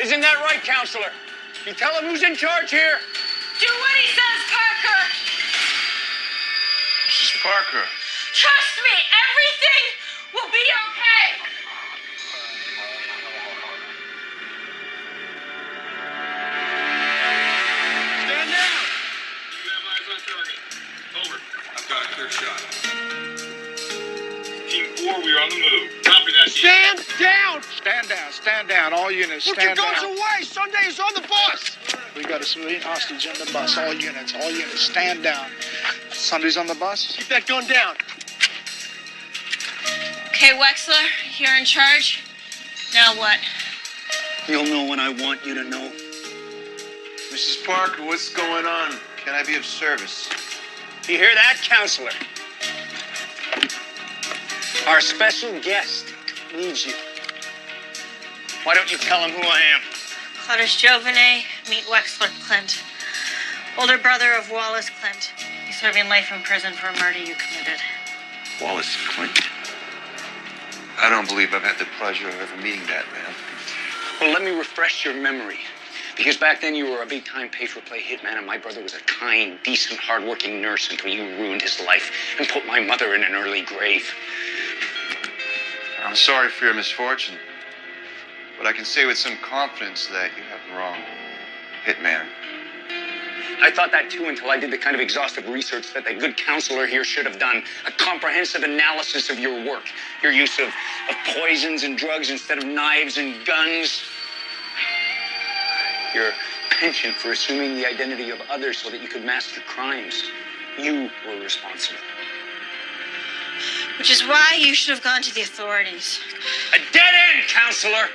Isn't that right, Counselor? You tell him who's in charge here. Do what he says, Parker. Mrs. Parker. Trust me, everything will be okay. Stand down. You have eyes on target. Over. I've got a clear shot. Team 4, we are on the move. Copy that. Stand down! Stand down, all units, Put your stand guns down. away! Sunday is on the bus! We got a civilian hostage on the bus, all units, stand down. Sunday's on the bus? Keep that gun down. Okay, Wexler, you're in charge. Now what? You'll know when I want you to know. Mrs. Parker, what's going on? Can I be of service? You hear that, Counselor? Our special guest needs you. Why don't you tell him who I am? Claudius Jovene, meet Wexler Clint. Older brother of Wallace Clint. He's serving life in prison for a murder you committed. Wallace Clint. I don't believe I've had the pleasure of ever meeting that man. Well, let me refresh your memory. Because back then you were a big-time pay-for-play hitman, and my brother was a kind, decent, hard-working nurse until you ruined his life and put my mother in an early grave. I'm sorry for your misfortune, but I can say with some confidence that you have the wrong hitman. I thought that too until I did the kind of exhaustive research that the good counselor here should have done. A comprehensive analysis of your work. Your use of poisons and drugs instead of knives and guns. Your penchant for assuming the identity of others so that you could mask your crimes. You were responsible. Which is why you should have gone to the authorities. A dead end, counselor!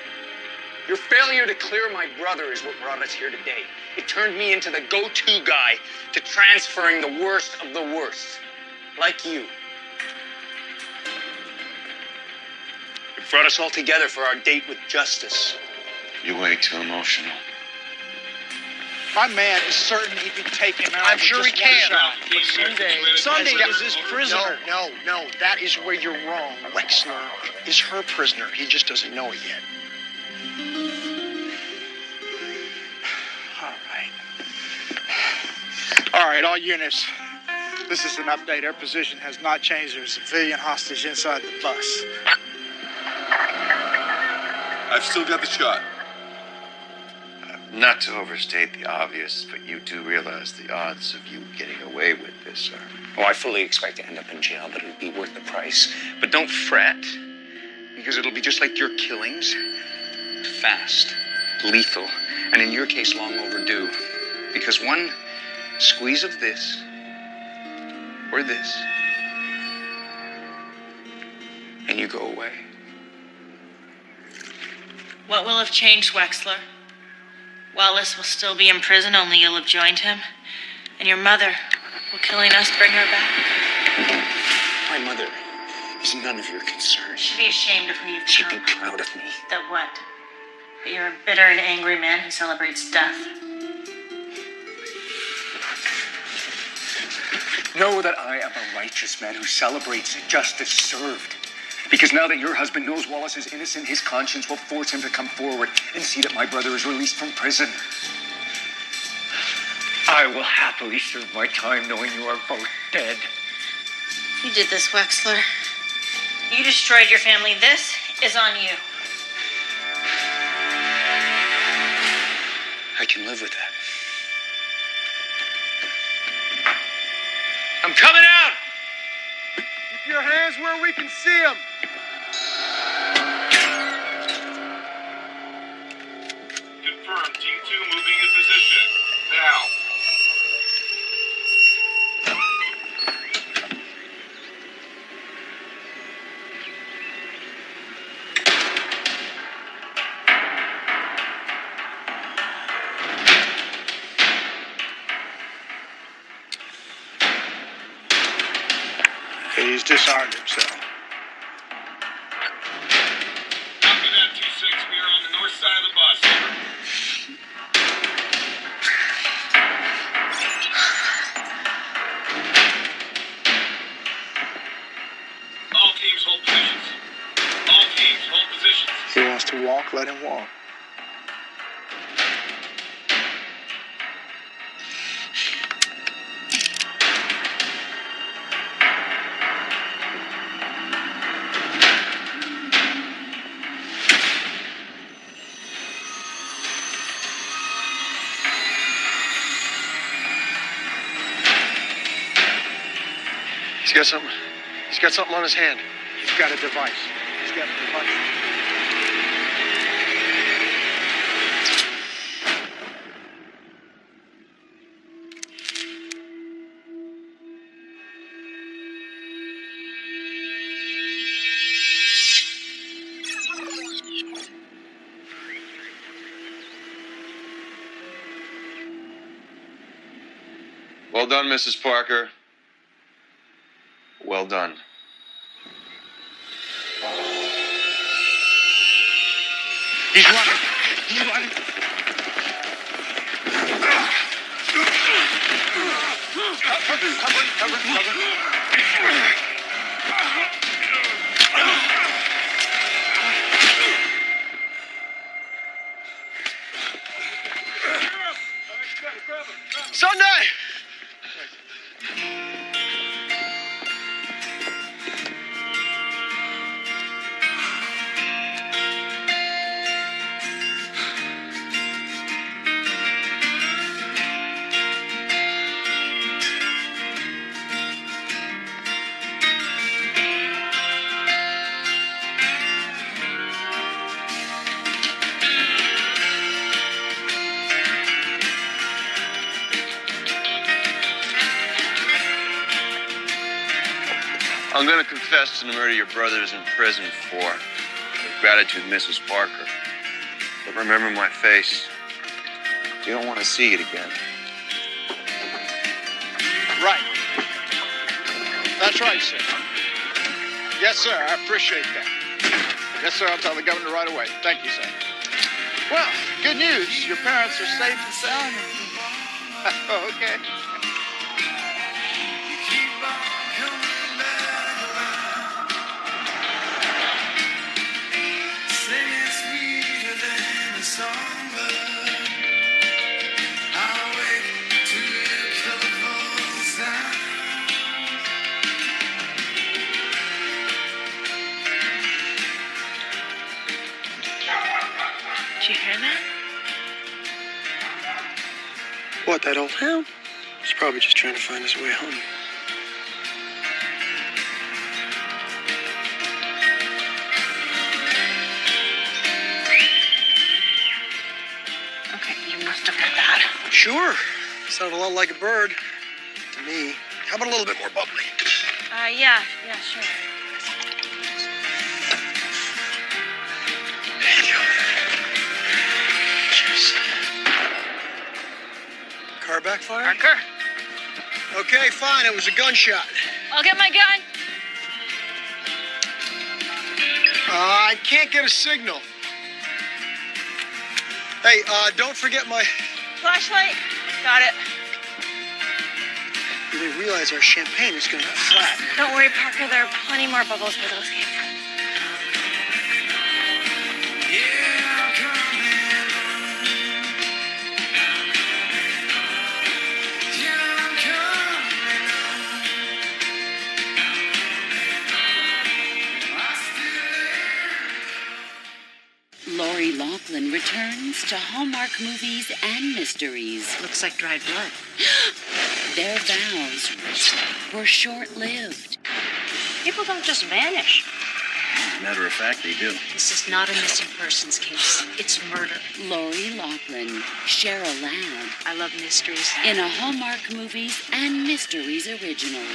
Your failure to clear my brother is what brought us here today. It turned me into the go-to guy to transferring the worst of the worst. Like you. It brought us all together for our date with justice. You're way too emotional. My man is certain he can take him out. I'm with sure he just one can. shot. But Sunday is his prisoner. No, that is where you're wrong. Wexler is her prisoner. He just doesn't know it yet. All right, all units. This is an update. Our position has not changed. There's a civilian hostage inside the bus. I've still got the shot. Not to overstate the obvious, but you do realize the odds of you getting away with this are... Oh, I fully expect to end up in jail, but it'll be worth the price. But don't fret, because it'll be just like your killings. Fast, lethal, and in your case, long overdue. Because one squeeze of this, or this, and you go away. What will have changed, Wexler? Wallace will still be in prison, only you'll have joined him. And your mother, will killing us bring her back? My mother is none of your concern. You should be ashamed of who you've She'd become. be proud of me. That what? That you're a bitter and angry man who celebrates death. Know that I am a righteous man who celebrates justice served. Because now that your husband knows Wallace is innocent, his conscience will force him to come forward and see that my brother is released from prison. I will happily serve my time knowing you are both dead. You did this, Wexler. You destroyed your family. This is on you. can live with that. I'm coming out! Keep your hands where we can see them. Confirmed. Team 2 moving in position. Now. He's disarmed himself. Copy that, 2-6. We are on the north side of the bus. Over. All teams hold positions. All teams hold positions. He wants to walk, let him walk. He's got something on his hand. He's got a device. He's got a device. Well done, Mrs. Parker. Well done. He's running. He's running. Cover. Sunday! I'm going to confess to the murder your brother is in prison for. With gratitude, Mrs. Parker. But remember my face. You don't want to see it again. Right. That's right, sir. Yes, sir. I appreciate that. Yes, sir. I'll tell the governor right away. Thank you, sir. Well, good news. Your parents are safe and sound. Okay. Did you hear that? What, that old hound? He's probably just trying to find his way home. Okay, you must have heard that. Sure. Sounded a lot like a bird to me. How about a little bit more bubbly? Yeah, sure. Thank you. Cheers. Car backfire? Parker, Okay, fine. It was a gunshot. I'll get my gun. I can't get a signal. Hey, don't forget my... Flashlight? Got it. You didn't realize our champagne is going to be flat. Don't worry, Parker. There are plenty more bubbles where those came from. Lori Laughlin returns returns to Hallmark Movies and Mysteries. Looks like dried blood. Their vows were short-lived. People don't just vanish. Matter of fact, they do. This is not a missing persons case. It's murder. Lori Loughlin, Cheryl Ladd. I love mysteries. In a Hallmark Movies and Mysteries original.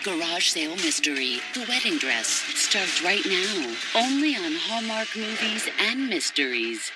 Garage Sale Mystery, The Wedding Dress, starts right now. Only on Hallmark Movies and Mysteries.